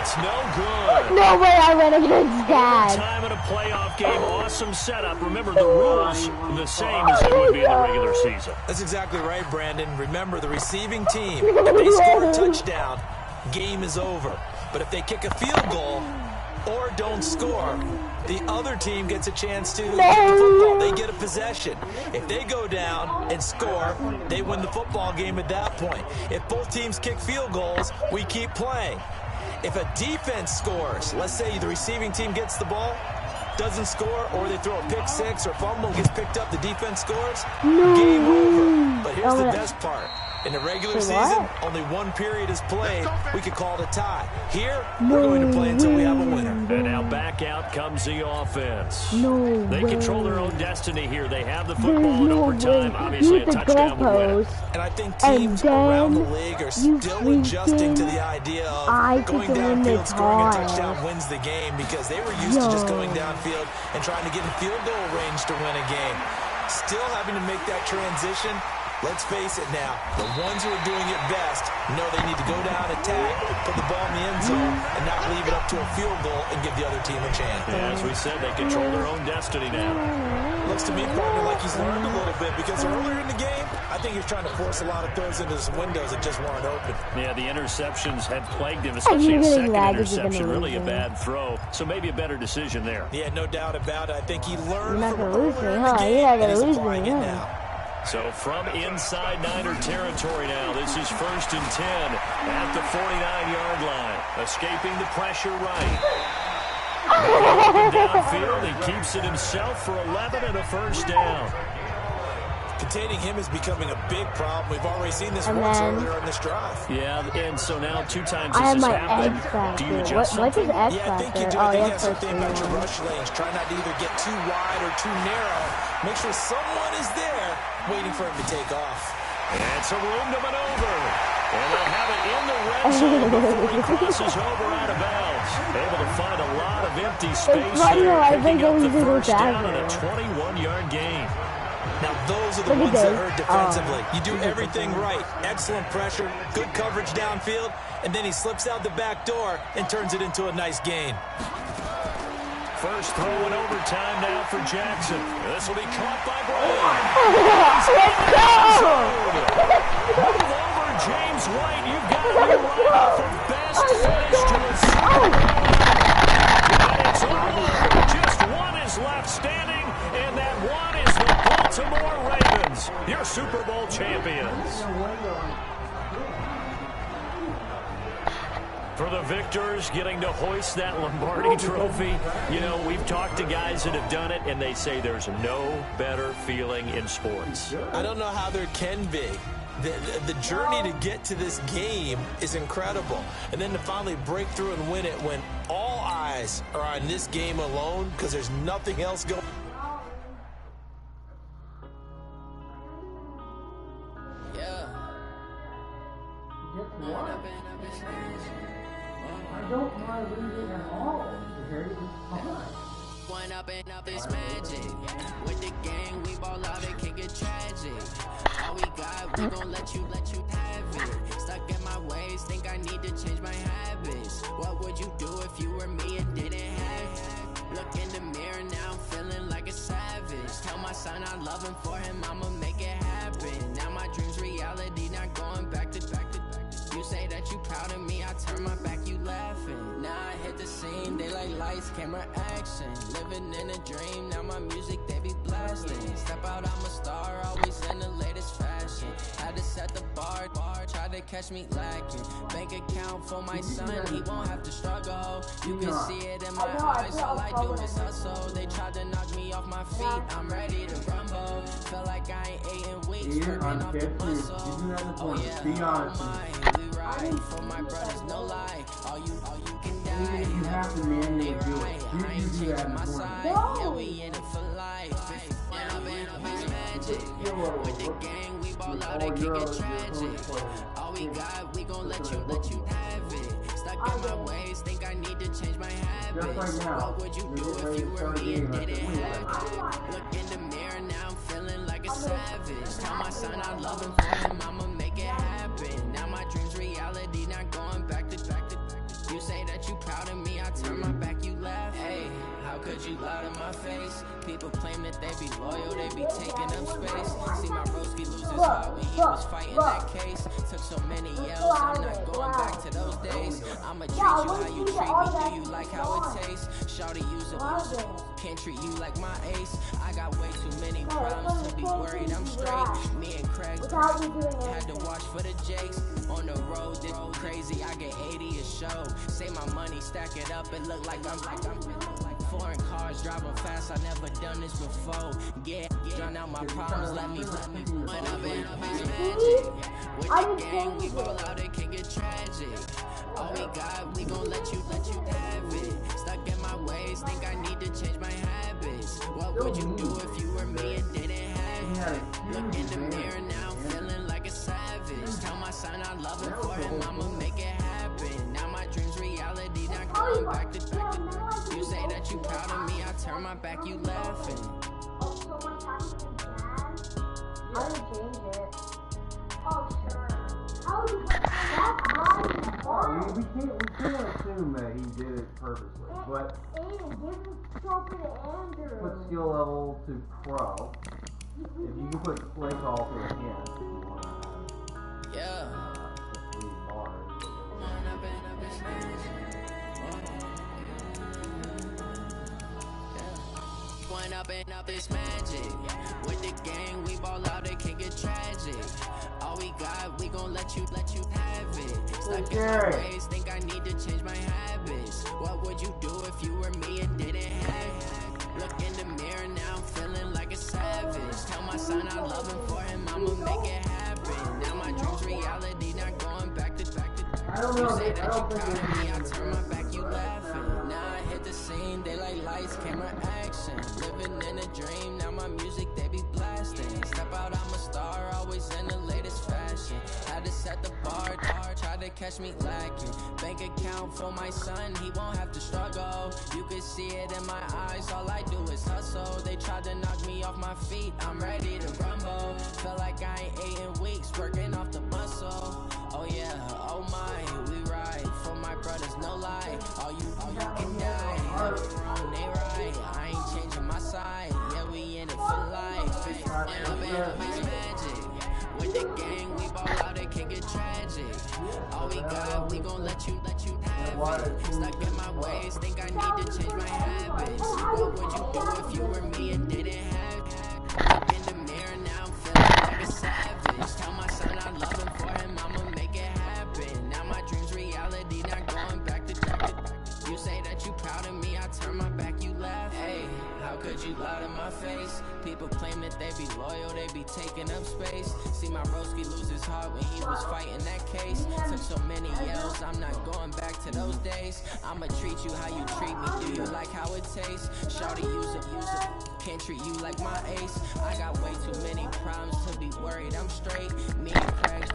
It's no good. No way I went against that. Time in a playoff game, awesome setup. Remember, the rules the same as they would be in the regular season. That's exactly right, Brandon. Remember, the receiving team, if they score a touchdown, game is over. But if they kick a field goal or don't score, the other team gets a chance to get the football. They get a possession. If they go down and score, they win the football game at that point. If both teams kick field goals, we keep playing. If a defense scores, let's say the receiving team gets the ball, doesn't score, or they throw a pick six or fumble, gets picked up, the defense scores, game over. But here's the best part. In the regular season, only one period is played. We could call it a tie. Here, we're going to play until we have a winner. And now back out comes the offense. They way. control their own destiny here. They have the football in overtime. Obviously, a touchdown would win it. And I think teams around the league are still adjusting to the idea of going downfield, scoring a touchdown wins the game, because they were used to just going downfield and trying to get in field goal range to win a game. Still having to make that transition. Let's face it now, the ones who are doing it best know they need to go down, attack, put the ball in the end zone, and not leave it up to a field goal and give the other team a chance. Yeah, as we said, they control their own destiny now. Looks to me, partner, like he's learned a little bit, because earlier in the game, I think he was trying to force a lot of throws into some windows that just weren't open. Yeah, the interceptions had plagued him, especially a second interception, really a bad throw. So maybe a better decision there. Yeah, no doubt about it. I think he learned You're not from gonna lose me, earlier in huh? the game, You're not and gonna he's lose applying me, it huh? now. So from inside Niner territory now, this is 1st and 10 at the 49-yard line. Escaping the pressure right. Downfield, he keeps it himself for 11 and a first down. Containing him is becoming a big problem. We've already seen this once earlier in this drive. Yeah, and so now 2 times I have this has my happened. X factor. Do you adjust What is X Yeah, I think you factor? do. I think you yeah, have something about your rush lanes. Try not to either get too wide or too narrow. Make sure someone is there waiting for him to take off. And some room to maneuver. And they'll have it in the red zone before he crosses over out of bounds. Able to find a lot of empty space there, picking up the first down and a 21-yard gain. Now, those are the ones that hurt defensively. You do everything right. Excellent pressure, good coverage downfield, and then he slips out the back door and turns it into a nice gain. First throw in overtime now for Jackson. This will be caught by Brown. Move over, James White. You've got to be right for best finish to a Super Bowl. And it's all over. Just one is left standing, and that one is the Baltimore Ravens, your Super Bowl champions. For the victors, getting to hoist that Lombardi trophy. You know, we've talked to guys that have done it, and they say there's no better feeling in sports. I don't know how there can be. The journey to get to this game is incredible. And then to finally break through and win it when all eyes are on this game alone because there's nothing else going on. I don't mind losing at all. One up and up is magic. With the gang, we ball out, it can get tragic. All we got, we gon' let you have it. Stuck in my ways, think I need to change my habits. What would you do if you were me and didn't have it? Look in the mirror, now I'm feeling like a savage. Tell my son I love him, for him I'ma make it happen. Now my dream's reality, not going back to. You say that you proud of me, I turn my back, you laughing. Now I hit the scene, they like lights, camera, action. Living in a dream, now my music, they be blasting. Step out, I'm a star, always in the latest fashion. Had to set the bar, try to catch me lacking. Bank account for my son, he won't have to struggle. You can see it in my eyes, all I do is hustle. They tried to knock me off my feet, I'm ready to rumble. Feel like I ain't ate in weeks, working off the muscle. Oh yeah, oh my. Right for my brothers, no lie. All you can die. You have to manually do it. I ain't changing my side. Yeah, we in it for life. And I've been up his magic. With the gang, we ball out, it can get tragic. All we got, we gon' let you have it. Stuck in my ways, think I need to change my habits. What would you do if you were me and didn't have it? Look in the mirror, now I'm feeling like a savage. Tell my son I love him, for him I'ma make it happen. Now my dream's reality, not going back to. You say that you lie to my face? People claim that they be loyal, they be taking up space. See my broski lose his heart when he was fighting that case. Took so many yells, I'm not going back to those days. I'ma treat you how you treat me, do you like how it tastes? Shawty use it, can't treat you like my ace. I got way too many problems to be worried I'm straight. Me and Craig had to watch for the jakes. On the road, this crazy, I get 80 a show. Say my money, stack it up, it look like I'm foreign cars, driving fast, I never done this before. Yeah, drown out my problems, let me run up and up is magic. With the gang, we roll out, it can get tragic. All we got, we gon' let you have it. Stuck in my ways, think I need to change my habits. What would you do if you were me and didn't have it? Look in the mirror now, feeling like a savage. Tell my son I love him for him, I'ma make it happen. Now my dreams reality, not going back to you say that you proud of me, I turn my back, you laughing. I didn't change it. Oh, sure. We can't assume that he did it purposely, but put skill level to pro. If you can put play call to enhance, if you want to have the 3 bars. One up and up is magic. With the gang, we ball out, it can get tragic. All we got, we gon' let you have it. Stuck in my ways, think I need to change my habits. What would you do if you were me and didn't have it? Look in the mirror now, I'm feeling like a savage. Tell my son I love him for him, I'ma make it happen. Now my dreams reality, not going back to you say that you proud of me, I turn my back, you laughing. Now I hit the scene, they like lights, camera, action. Living in a dream, now my music, they be blasting. Step out, I'm a star, always in the latest fashion. Had to set the bar, try to catch me lacking. Bank account for my son, he won't have to struggle. You can see it in my eyes, all I do is hustle. They tried to knock me off my feet, I'm ready to rumble. Felt like I ain't ate in weeks, working off the muscle. Oh yeah, oh my, we ride for my brothers, no lie. All you can die, never wrong, they right. I ain't changing my side, yeah, we in it for life. It's magic. With the gang, we ball out, it can get tragic. All we got, we gon' let you have it. Stuck in my ways, think I need to change my habits. What would you do if you were me and didn't have it? Look in the mirror now, I'm feeling like a savage. Tell my son I love him for him, I'ma make it happen. Now my dreams reality, not going back to you say that you proud of me, I turn my back, you laugh. Hey, how could you lie to my face? People claim that they be loyal, they be taking up space. See my broski lose his heart when he was fighting that case. Took so many yells, I'm not going back to those days. I'ma treat you how you treat me, do you like how it tastes? Shawty use it, can't treat you like my ace. I got way too many problems to be worried I'm straight. Me and Craig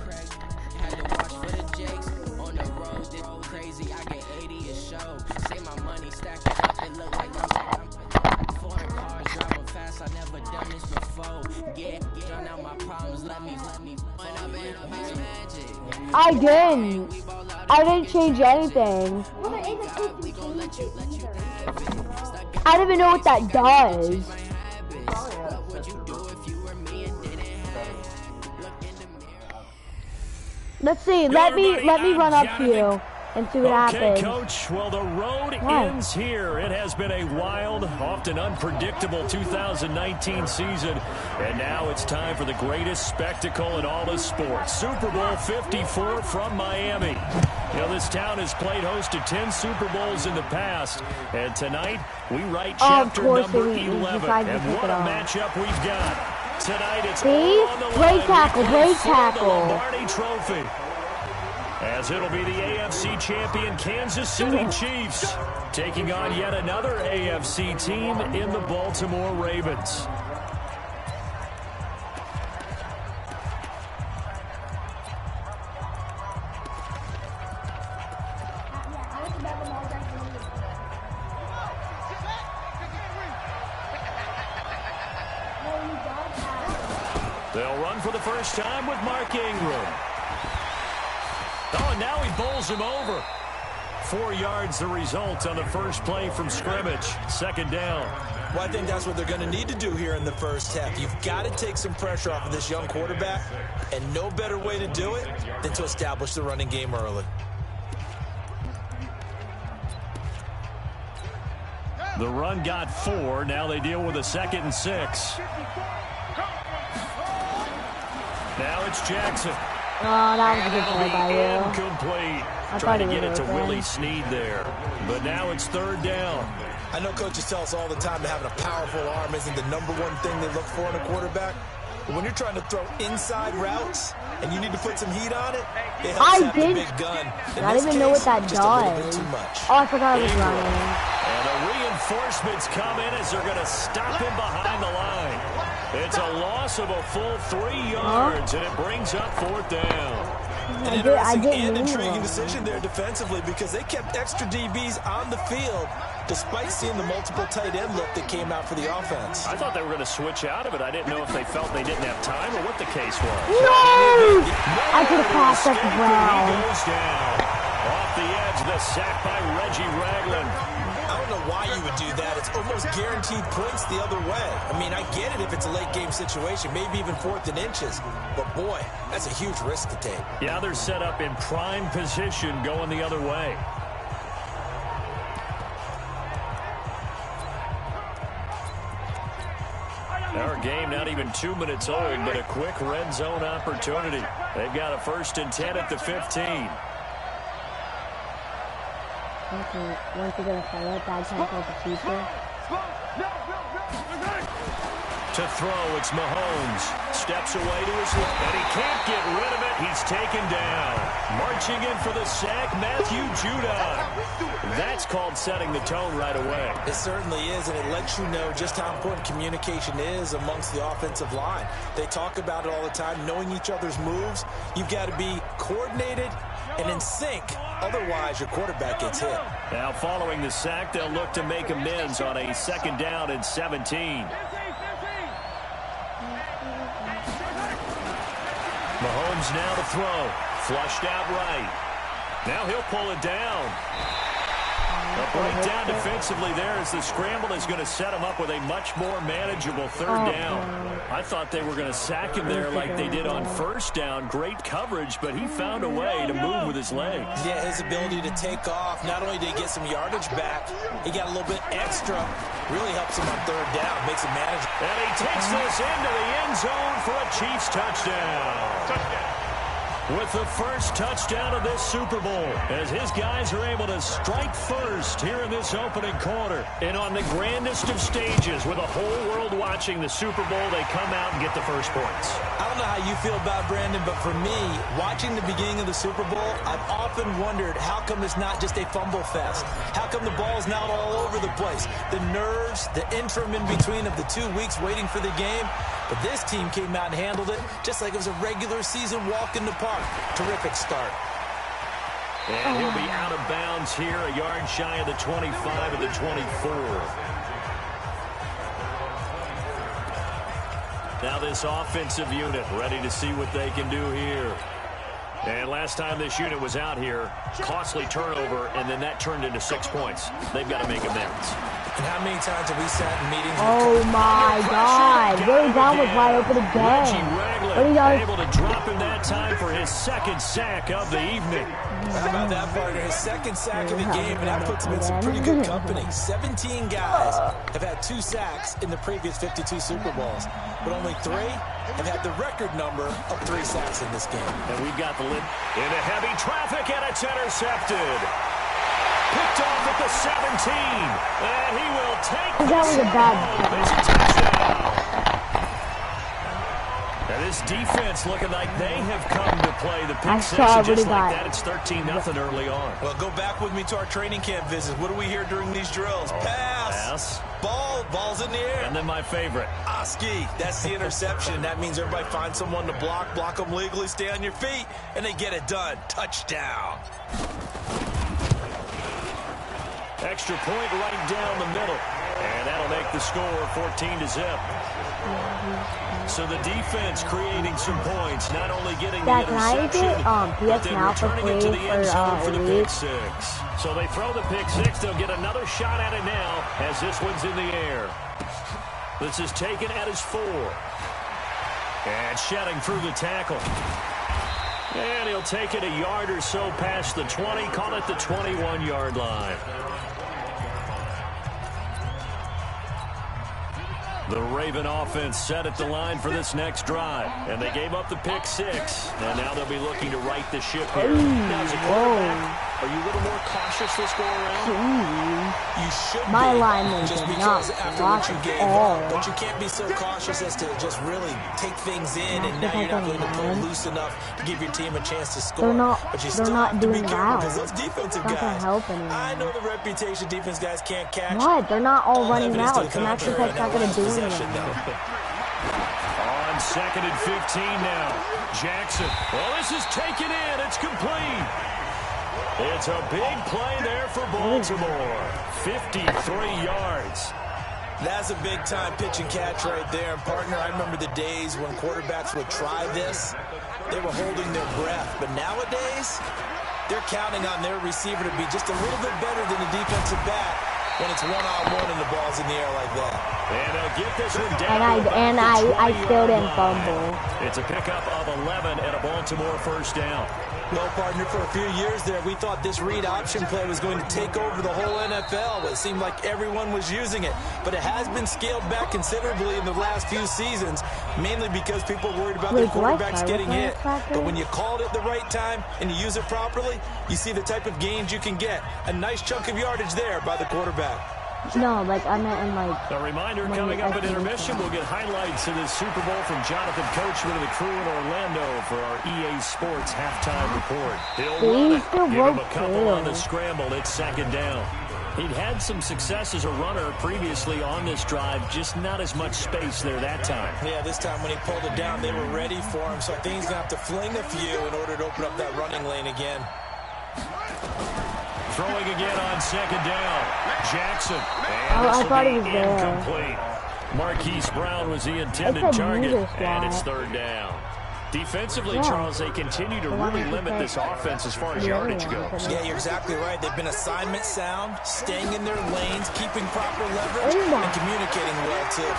had to watch for the jakes. On the road, this crazy, I get 80 a show. Say my money stack it up, it look like I'm foreign cars, driving fast, I never done this before. Yeah, drown out my problems, let me run up and up is magic. I didn't change anything. I don't even know what that does. Let's see. Let me run up to you and see what happens. Okay, Coach. Well, the road ends here. It has been a wild, often unpredictable 2019 season, and now it's time for the greatest spectacle in all of sports. Super Bowl 54 from Miami. You know, this town has played host to 10 Super Bowls in the past, and tonight we write chapter number 11. And what a matchup we've got. Tonight it's all on the line. Great tackle. Lombardi Trophy. As it'll be the AFC champion Kansas City Chiefs taking on yet another AFC team in the Baltimore Ravens. They'll run for the first time with Mark Ingram. Oh, and now he bowls him over. 4 yards the result on the first play from scrimmage. Second down. Well, I think that's what they're going to need to do here in the first half. You've got to take some pressure off of this young quarterback, and no better way to do it than to establish the running game early. The run got 4. Now they deal with a 2nd and 6. Now it's Jackson. Oh, that was a good play by you. Incomplete. Trying to get it to Willie Snead there. But now it's 3rd down. I know coaches tell us all the time that having a powerful arm isn't the #1 thing they look for in a quarterback. But when you're trying to throw inside routes and you need to put some heat on it, it helps to have the big gun. I don't even know what that does. Oh, I forgot I was running. And the reinforcements come in as they're going to stop him behind the line. It's a loss of a full 3 yards, and it brings up 4th down. An interesting and intriguing decision there defensively because they kept extra DBs on the field despite seeing the multiple tight end look that came out for the offense. I thought they were going to switch out of it. I didn't know if they felt they didn't have time or what the case was. No! I could have passed that well. He goes down. Off the edge, the sack by Reggie Ragland. I don't know why you would do that. It's almost guaranteed points the other way. I mean, I get it if it's a late game situation, maybe even 4th and inches. But boy, that's a huge risk to take. Yeah, they're set up in prime position going the other way. Our game not even 2 minutes old, but a quick red zone opportunity. They've got a 1st and 10 at the 15. Once you're going to follow it, that's how the future. To throw, it's Mahomes. Steps away to his left, and he can't get rid of it. He's taken down. Marching in for the sack, Matthew Judon. That's called setting the tone right away. It certainly is, and it lets you know just how important communication is amongst the offensive line. They talk about it all the time, knowing each other's moves. You've got to be coordinated and in sync. Otherwise, your quarterback gets hit. Now, following the sack, they'll look to make amends on a 2nd down and 17. Mahomes now to throw. Flushed out right. Now he'll pull it down. A breakdown defensively there as the scramble is going to set him up with a much more manageable 3rd down. I thought they were going to sack him there like they did on 1st down. Great coverage, but he found a way to move with his legs. Yeah, his ability to take off, not only did he get some yardage back, he got a little bit extra. Really helps him on 3rd down, makes him manageable. And he takes this into the end zone for a Chiefs touchdown. With the first touchdown of this Super Bowl, as his guys are able to strike first here in this opening quarter. And on the grandest of stages, with the whole world watching the Super Bowl, they come out and get the first points. I don't know how you feel about Brandon, but for me, watching the beginning of the Super Bowl, I've often wondered how come it's not just a fumble fest? How come the ball's not all over the place? The nerves, the interim in between of the 2 weeks waiting for the game. But this team came out and handled it just like it was a regular season walk in the park. Terrific start. And he'll be out of bounds here, a yard shy of the 25 of the 24. Now this offensive unit ready to see what they can do here. And last time this unit was out here, costly turnover, and then that turned into 6 points. They've got to make amends. And how many times have we sat in meetings? Oh my God! Willie Brown was wide open again. Reggie Ragland able to drop him that time for his 2nd sack of the evening. How about that, partner? His 2nd sack of the game, and that puts him in some pretty good company. 17 guys have had 2 sacks in the previous 52 Super Bowls, but only 3 have had the record number of 3 sacks in this game. And we've got the lid into heavy traffic, and it's intercepted. Picked off at the 17, and he will take that was a bad It's a touchdown. And this defense looking like they have come to play the pick six, and just like that, it's 13-0 early on. Well, go back with me to our training camp visit. What do we hear during these drills? Pass. Ball. Ball's in the air. And then my favorite. Oski. That's the interception. That means everybody finds someone to block them legally, stay on your feet, and they get it done. Touchdown. Extra point right down the middle. And that'll make the score 14-0. So the defense creating some points, not only getting Dad, the can I interception, get but PS then Now for returning it to free the end zone for the a pick week? six. So they throw the pick six. They'll get another shot at it now as this one's in the air. This is taken at his 4. And shedding through the tackle. And he'll take it a yard or so past the 20, call it the 21-yard line. The Raven offense set at the line for this next drive. And they gave up the pick six. And now they'll be looking to right the ship here. Now, as a quarterback, are you a little more cautious this go around? You should My be, lineman just did because not after what you block gave at all. up. But you can't be so cautious as to just really take things in, and now you're not going to pull loose enough to give your team a chance to score. But you still have to be careful because those defensive guys, I know the reputation defense guys can't catch. What? They're not all running evidence to routes. the The Max contrary Attack's not on that going to do last anything. possession, On 2nd and 15 now. Jackson. Well, this is taken in. It's complete. It's a big play there for Baltimore. 53 yards. That's a big-time pitch and catch right there. And, partner, I remember the days when quarterbacks would try this. They were holding their breath. But nowadays, they're counting on their receiver to be just a little bit better than the defensive back when it's one-on-one and the ball's in the air like that. And they'll get this one down. And I still didn't fumble. It's a pickup of 11 and a Baltimore first down. Well, partner, for a few years there, we thought this read option play was going to take over the whole NFL. It seemed like everyone was using it. But it has been scaled back considerably in the last few seasons, mainly because people are worried about their quarterbacks getting hit. But when you called it the right time and you use it properly, you see the type of gains you can get. A nice chunk of yardage there by the quarterback. No, like I meant in like. A reminder coming up at intermission, we'll get highlights of this Super Bowl from Jonathan Coachman and the crew in Orlando for our EA Sports halftime report. He'll run it, give him a couple on the scramble. It's 2nd down. He'd had some success as a runner previously on this drive, just not as much space there that time. Yeah, this time when he pulled it down, they were ready for him, so I think he's going to have to fling a few in order to open up that running lane again. Throwing again on 2nd down. Jackson. I thought he was there. Incomplete. Marquise Brown was the intended target, and it's 3rd down. Defensively, Charles, they continue to really limit this offense as far as yardage goes. Yeah, you're exactly right. They've been assignment sound, staying in their lanes, keeping proper leverage, and communicating well, too.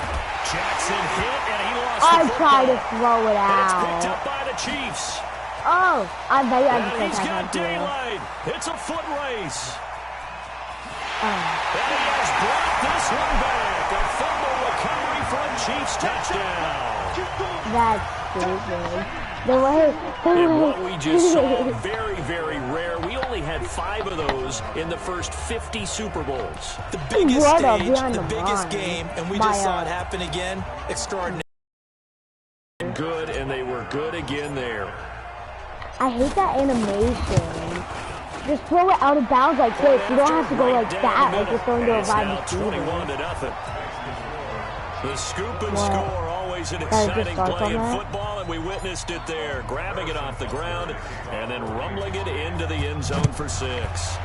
Jackson hit, and he lost I the football. tried to throw it out. It's picked up by the Chiefs. Oh, I bet I just And he's said got that. daylight. It's a foot race. Oh. And he has brought this one back. A fumble recovery for a Chiefs touchdown. That's stupid. The way. And what we just saw, very, very rare. We only had 5 of those in the first 50 Super Bowls. The biggest stage, the biggest game, and we just saw it happen again. Extraordinary. Good, and they were good again there. I hate that animation. Just throw it out of bounds like this. You don't have to go like that, like you're throwing to a wide receiver. 21-0. The scoop and score, always an exciting play in football, and we witnessed it there. Grabbing it off the ground and then rumbling it into the end zone for 6.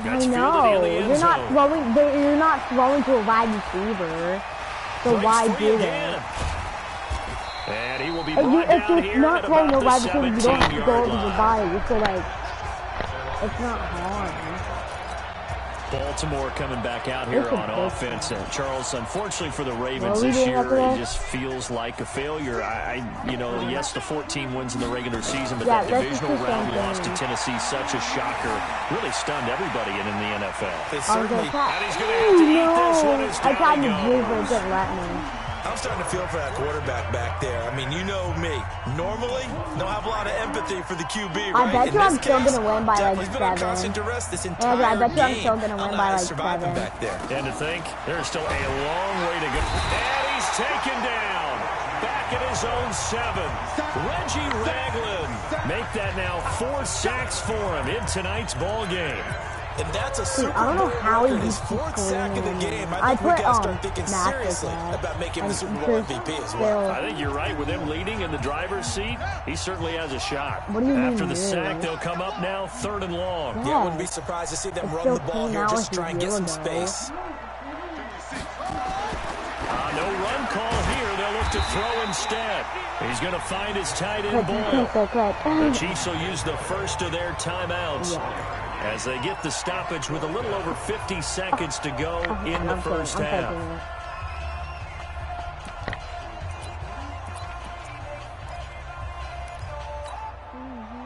I know. You're not throwing to a wide receiver. So why do that? And he will be brought down if here you're not throwing to a wide receiver, you don't have to go over line. your body. So like, it's not hard. Baltimore coming back out here on offense. And Charles, unfortunately for the Ravens this year, it just feels like a failure. Yes, the 14 wins in the regular season, but that divisional round loss to Tennessee, such a shocker, really stunned everybody in the NFL. It certainly. And he's going to have to eat this one. I tried to move, but it didn't let me. I'm starting to feel for that quarterback back there. I mean, you know me. Normally, don't have a lot of empathy for the QB, right? I bet you I'm still going to win by like He's been on 7. constant duress this entire I bet you I'm game. still going to win by like 7. Back there. And to think, there's still a long way to go. And he's taken down. Back at his own 7. Reggie Ragland. Make that now 4 sacks for him in tonight's ball game. And that's a Super I don't know Bowl how record, he his 4th sack of the game. I think we got to start thinking seriously about making the Super Bowl MVP as well. I think you're right. With him leading in the driver's seat, he certainly has a shot. What do you mean, After the sack, they'll come up now 3rd and long. Yeah, I wouldn't be surprised to see them run the ball here, just try and get some space. On run call here. They'll look to throw instead. He's going to find his tight end, Boyle. The Chiefs will use the first of their timeouts as they get the stoppage with a little over 50 seconds to go in the first half.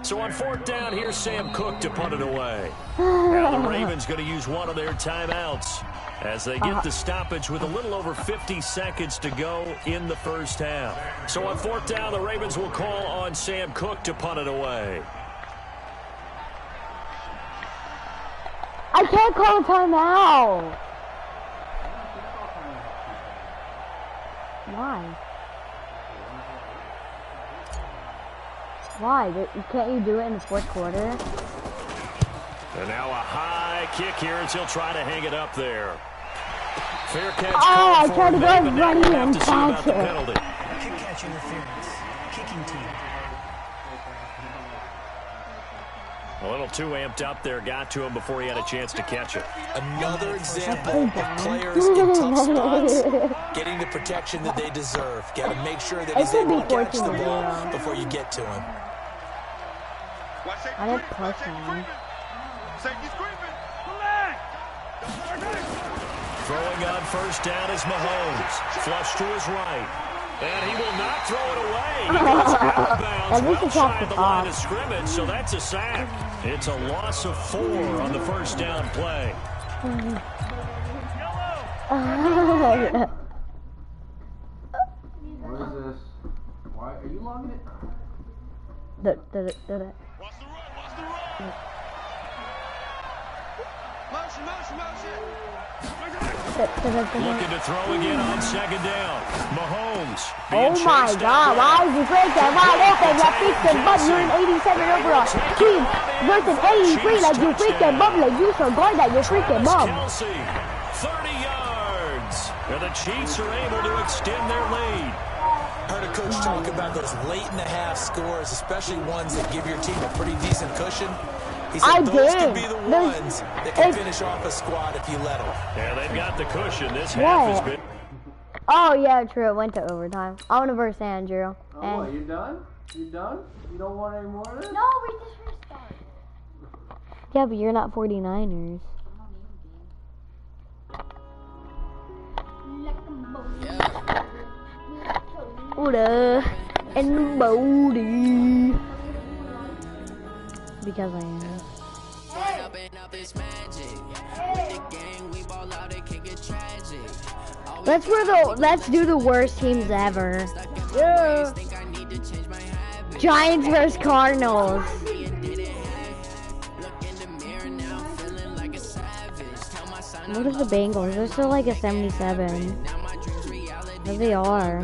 So on 4th down, here's Sam Cook to punt it away. Now the Ravens going to use one of their timeouts as they get the stoppage with a little over 50 seconds to go in the first half. So on 4th down, the Ravens will call on Sam Cook to punt it away. I can't call a timeout. Why? Why? Can't you do it in the 4th quarter? And now a high kick here as he'll try to hang it up there. Fair catch. I tried to go running and catch it. Kick catch interference. Kicking team. A little too amped up there. Got to him before he had a chance to catch it. Another example of players in tough spots getting the protection that they deserve. Got to make sure that he's able to catch the ball before you get to him. I didn't push him. Throwing on 1st down is Mahomes. Flush to his right. And he will not throw it away. He goes out of bounds well shy the line of scrimmage, so that's a sack. It's a loss of 4 on the 1st down play. What is this? Why are you logging it? Watch the run, Motion. Looking to throw again on 2nd down. Mahomes. Oh my God, why is he breaking wide open? You freaking bum, you're an 87 overall team versus 83 like you freaking bum, like you so good that you freaking bum. Kelsey, 30 yards. And the Chiefs are able to extend their lead. Heard a coach talk about those late in the half scores, especially ones that give your team a pretty decent cushion. He said those could be the ones that can finish off a squad if you let them. Yeah, they've got the cushion. This half has been... Oh, yeah, true. It went to overtime. I want to verse Andrew. Oh, what, you done? You done? You don't want any more of this? No, we just restarted. Yeah, but you're not 49ers. Oda and Bodie. Because I am. Let's do the worst teams ever. Yeah. Giants versus Cardinals. What are the Bengals? They're still like a 77. There they are.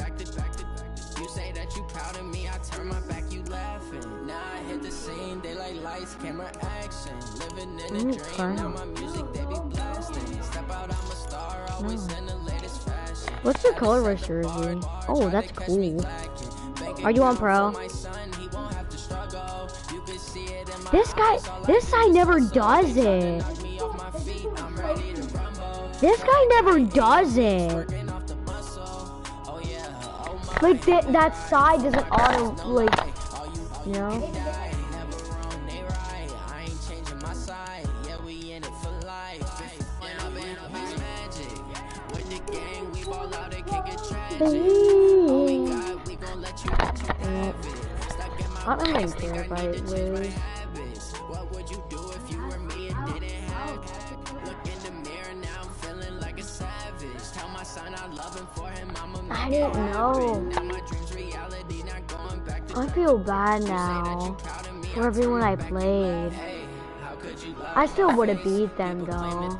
What's the color rush jersey? Oh, that's cool. Are you on pro? This guy never does it. This guy never does it. Like that side doesn't auto, like, you know? I don't even care if I lose. I didn't know. I feel bad now for everyone I played. I still would have beat them though.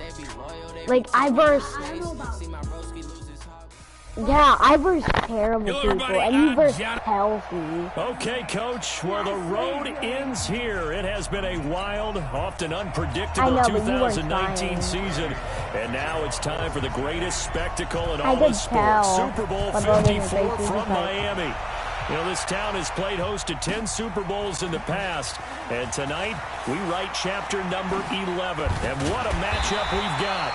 Like I versed terrible people, and you versed healthy. Okay, Coach, well, the road ends here. It has been a wild, often unpredictable 2019 season, and now it's time for the greatest spectacle in all of sports. Super Bowl 54 from Miami. You know, this town has played host to 10 Super Bowls in the past, and tonight we write chapter number 11. And what a matchup we've got.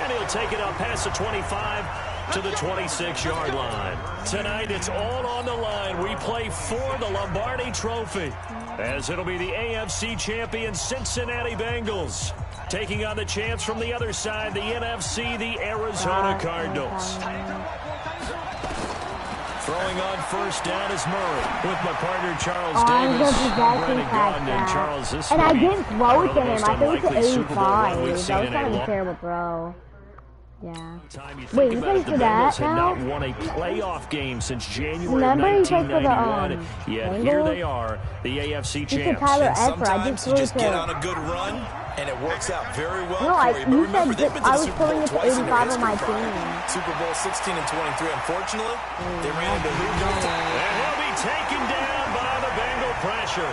And he'll take it up past the 25. to the 26-yard line. Tonight, it's all on the line. We play for the Lombardi Trophy, as it'll be the AFC champion Cincinnati Bengals taking on the champs from the other side, the NFC, the Arizona Cardinals. Throwing on first down is Murray with my partner Charles Davis. I'm Brendan Gaudin, and Charles, this and I didn't throw it to him. most I think unlikely it's Super Bowl run 85. we've That seen was in kind a of a long terrible throw. Yeah. Wait, you about played it, the for Bengals that had now? not won a playoff game since January Remember of you played for the, 1991. Yet here Bengals? they are, the AFC You said champs. Tyler And Eifert. I sometimes just you threw it just get on to... a good run, and it works out very well No, for you. But you remember, said they've been to I the was Super Bowl throwing it to twice in their 85 on my history team. prior. Super Bowl 16 and 23. Unfortunately, they ran into who? And he'll be taken down by the Bengal pressure.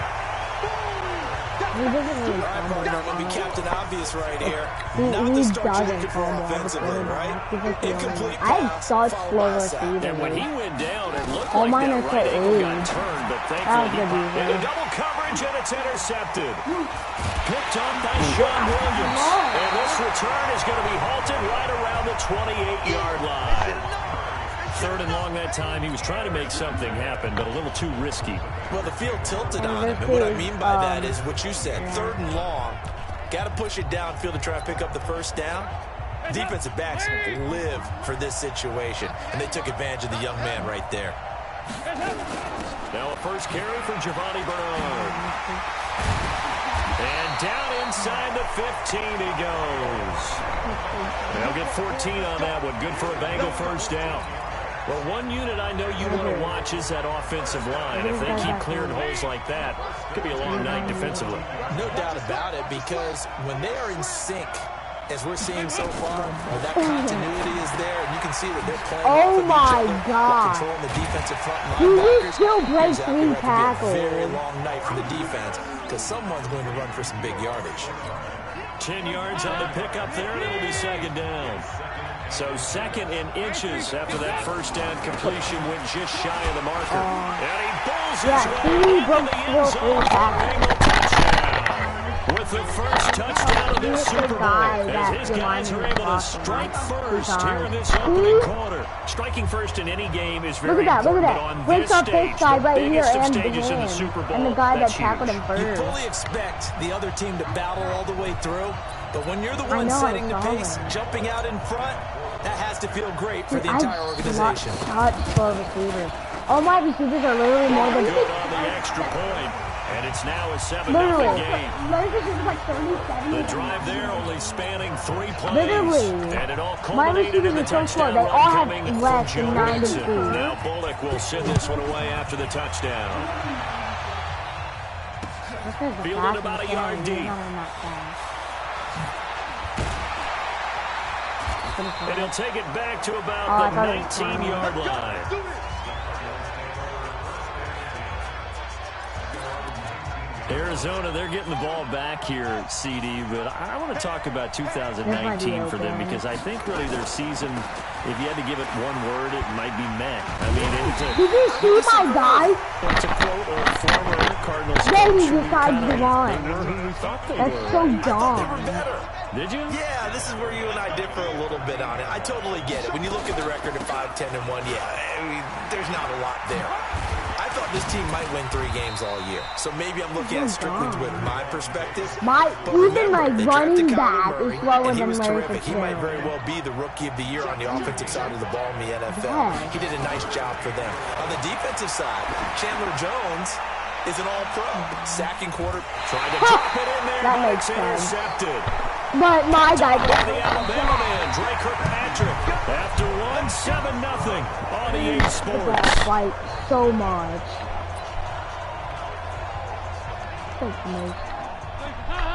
He doesn't really All right, fumble partner, I'm that going to be much. Captain Obvious right here. He Not the start you're doesn't looking for fumble. offensively, right? Incomplete I have pass, such followed slow by a sack. receivers. And when he went down, it looked All like mine that are so right ankle got old. turned, but That thankfully was good into defense. double coverage, and it's intercepted. Picked up by Sean Williams. And this return is going to be halted right around the 28-yard line. Third and long that time. He was trying to make something happen, but a little too risky. Well, the field tilted on him, and what I mean by that is what you said, third and long. Got to push it downfield to try and pick up the first down. Defensive backs live for this situation, and they took advantage of the young man right there. Now a first carry for Giovanni Bernard. And down inside the 15 he goes. They'll get 14 on that one. Good for a Bengal first down. Well, one unit I know you want to watch is that offensive line. If they keep clearing holes like that, it could be a long night defensively. No doubt about it, because when they are in sync, as we're seeing so far, that continuity is there, and you can see that they're playing off of each other, while controlling the defensive front linebackers. He still plays Exactly 3 right. tackles. It'll be a very long night for the defense, because someone's going to run for some big yardage. 10 yards on the pickup there, and it'll be second down. So second in inches after that first down completion went just shy of the marker. And he bulls his way into the end zone for a Bengal touchdown. With the first touchdown of this Super Bowl, as his guys are able to strike first here in this opening quarter. Striking first in any game is very important, but on this stage, the biggest of stages in the Super Bowl, and the guy that that's tackled huge. him first. You fully expect the other team to battle all the way through, but when you're the one setting the pace, jumping out in front, that has to feel great for the entire organization. Such slow receivers. All my receivers are literally more than... Good on the extra point, and it's now a 7-0 game. Like 37. The drive there only spanning 3 plays. Literally. And it all My culminated in the receivers are so slow. touchdown They all run have coming less from than Joe 9 Mixon. speed. Now Bullock will send this one away after the touchdown. Fielded about a yard deep. And he'll take it back to about the 19-yard line. Arizona, they're getting the ball back here, CD, but I want to talk about 2019 for them because I think really their season, if you had to give it one word, it might be meh. I mean, did you see my guy? It's a quote of former Cardinals Then coach he who decides to run. They were who we thought they That's were. so They were dumb. better. Did you? Yeah, this is where you and I differ a little bit on it. I totally get it. When you look at the record of 5-10-1, yeah, I mean, there's not a lot there. I thought this team might win 3 games all year. So maybe I'm looking at strictly with my perspective. Even my running back is slower and he than was Larry terrific. He might Fitzgerald. very well be the rookie of the year on the offensive side of the ball in the NFL. Yeah. He did a nice job for them. On the defensive side, Chandler Jones is an all-pro. Sacking quarter. Tried to drop it in there, That but makes it's sense. intercepted. But my guy By the Alabama man, Dre Kirkpatrick. After 1, 7-0 on EA Sports. Like so much. Thanks, mate.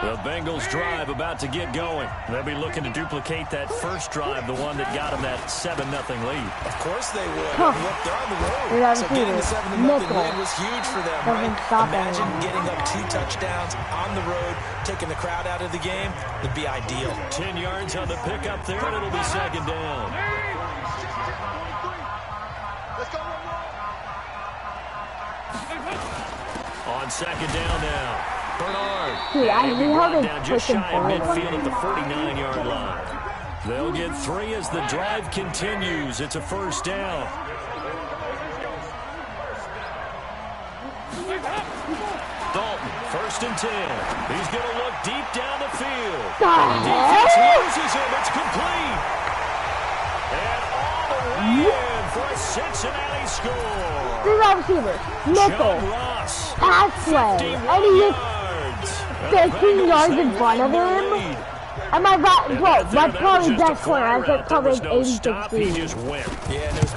The Bengals drive about to get going. They'll be looking to duplicate that first drive, the one that got them that 7-0 lead. Of course they would. Huh. Look, they're on the road. They're So getting the 7-0 nickel. win was huge for them, Doesn't right? stop Imagine anyone. getting up 2 touchdowns on the road, taking the crowd out of the game. Would be ideal. 10 yards on the pickup there, and it'll be second down. On second down now, Bernard. Dude, And he'll be he held brought it down just shy freaking of forward. midfield at the 49-yard line. They'll get 3 as the drive continues. It's a first down. Dalton, 1st and 10. He's going to look deep down the field. Defense loses him. It's complete. And all the way in for a Cincinnati score. Three wide receivers. Nickel. Pass play. And he hits 15 yards in front of him. And my that's probably best player. I think probably 86 just went.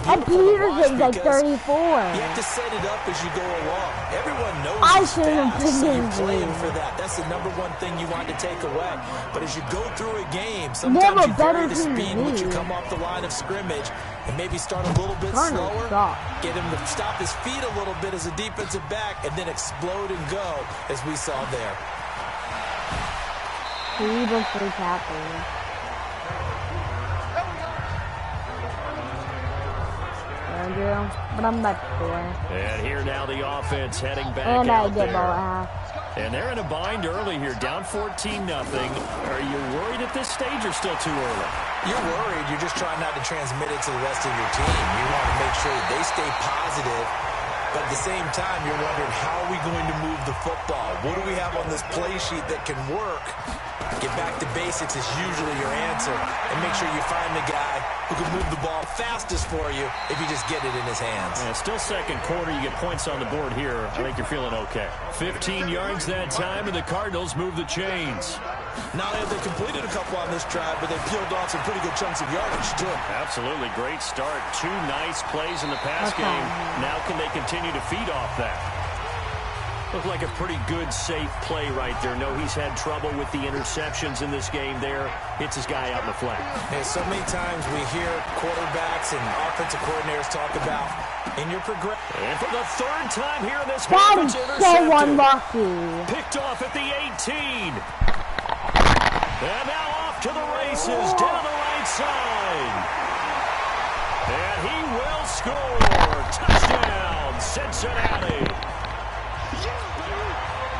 And Peterson's like 34. You have to set it up as you go along. Everyone knows I shouldn't have so you're picked playing him. for that. That's the number one thing you want to take away. But as you go through a game, sometimes you vary the speed in which you come off the line of scrimmage and maybe start a little bit slower. Get him to stop his feet a little bit as a defensive back and then explode and go as we saw there. He looks pretty happy. Andrew, but I'm not sure. And here now the offense heading back and out I get there. ball at half. And they're in a bind early here, down 14-0. Are you worried at this stage or still too early? You're worried. You're just trying not to transmit it to the rest of your team. You want to make sure that they stay positive. But at the same time, you're wondering, how are we going to move the football? What do we have on this play sheet that can work? Get back to basics is usually your answer. And make sure you find the guy who can move the ball fastest for you if you just get it in his hands. Yeah, still second quarter. You get points on the board here. I think you're feeling okay. 15 yards that time, and the Cardinals move the chains. Not only have they completed a couple on this drive, but they've peeled off some pretty good chunks of yardage, too. Absolutely. Great start. 2 nice plays in the pass game. Now can they continue to feed off that? Looked like a pretty good, safe play right there. No, he's had trouble with the interceptions in this game there. Hits his guy out in the flat. Hey, so many times we hear quarterbacks and offensive coordinators talk about in your progression. And for the 3rd time here in this That game, is so unlucky. Picked off at the 18. And now off to the races down the right side. And he will score. Touchdown, Cincinnati.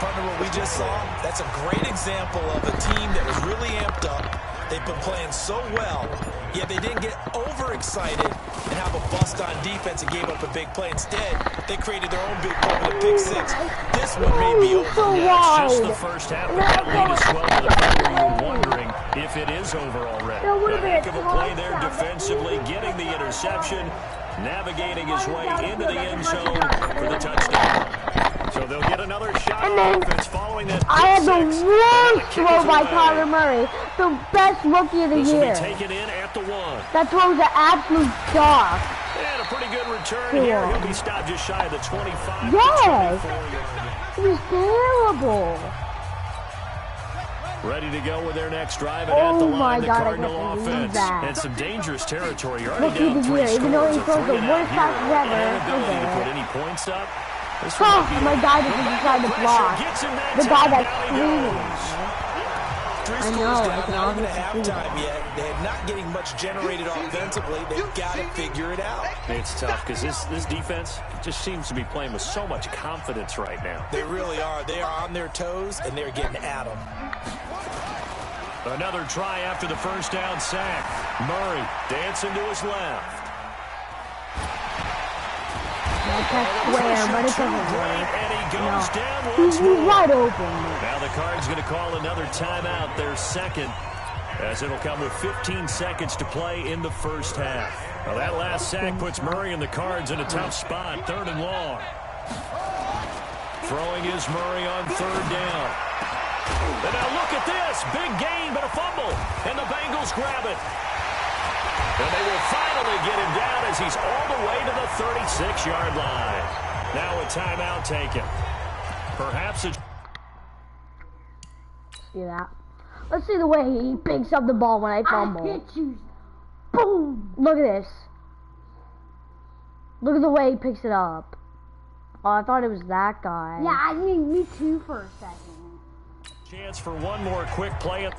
Partner, what we just saw, that's a great example of a team that was really amped up. They've been playing so well, yet they didn't get overexcited and have a bust on defense and gave up a big play. Instead, they created their own big play with a pick 6. This one may be over. Yeah, it's just the first half, but that lead is swelled to the point where you're wondering if it is over already. A heck of a play there defensively, getting the interception, navigating his way into the end zone for the touchdown. So they'll get another shot on offense following that. I had the worst throw by Kyler Murray. The best rookie of the year. Will be taken in at the 1. That throws an absolute dog. And a pretty good return here. He'll be stopped just shy of the 25. Yes. It was terrible. Ready to go with their next drive, and at the line, the Cardinal offense. And some dangerous territory. You're already down 3 scores. Even though he throws the worst passes ever. Inability to put any points up. My guy just decided to block. The guy that's screaming. 3 scores down, not even at halftime yet. They're not getting much generated offensively. They've got to figure it out. It's tough because this defense just seems to be playing with so much confidence right now. They really are. They are on their toes, and they're getting at them. Another try after the first down sack. Murray dancing to his left. That's square, but it doesn't work. And he goes down once more. He's wide open. Now the Cards going to call another timeout, their second, as it'll come with 15 seconds to play in the first half. Well, that last sack puts Murray and the Cards in a tough spot, 3rd and long. Throwing is Murray on 3rd down. And now look at this. Big gain, but a fumble. And the Bengals grab it. And they will finally get him down as he's all the way to the 36-yard line. Now a timeout taken. Perhaps it's... See that? Let's see the way he picks up the ball when I fumble. I hit you. Boom! Look at this. Look at the way he picks it up. Oh, I thought it was that guy. Yeah, I mean, me too for a second. Chance for one more quick play.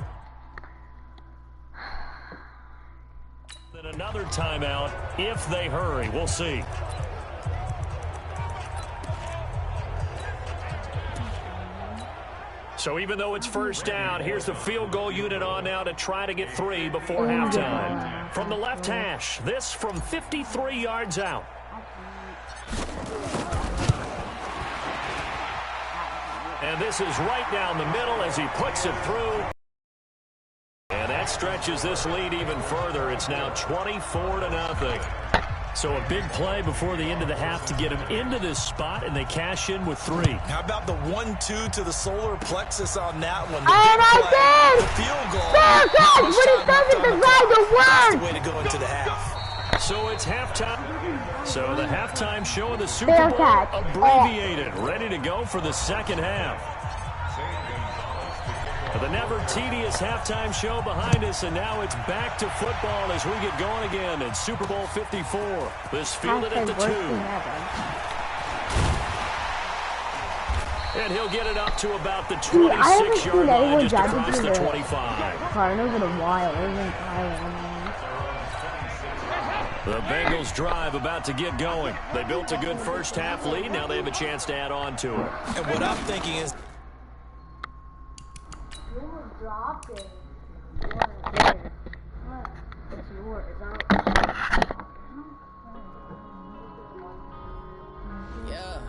Then another timeout if they hurry. We'll see. So even though it's first down, here's the field goal unit on now to try to get 3 before halftime. From the left hash, this from 53 yards out. And this is right down the middle as he puts it through. And that stretches this lead even further. It's now 24-0. So a big play before the end of the half to get him into this spot, and they cash in with 3. How about the 1-2 to the solar plexus on that one? The field goal. What is That's the way to go into the half. So it's halftime. So the halftime show of the Super Bowl abbreviated, ready to go for the second half. The never tedious halftime show behind us, and now it's back to football as we get going again in Super Bowl 54. This fielded at the 2. And he'll get it up to about the 26-yard line, just across the 25. Cardinals in a while, The Bengals drive about to get going. They built a good first half lead. Now they have a chance to add on to it. And what I'm thinking is, dropped it. It's yours. Yeah.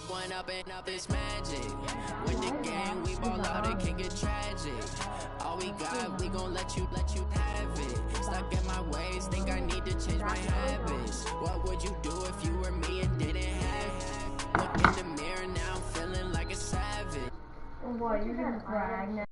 One up and up is magic. With the game, we ball out, it can get tragic. All we got, we gon' let you have it. Stuck in my ways, think I need to change my habits. What would you do if you were me and didn't have it? Look in the mirror now, I'm feeling like a savage. Boy, you're gonna brag now.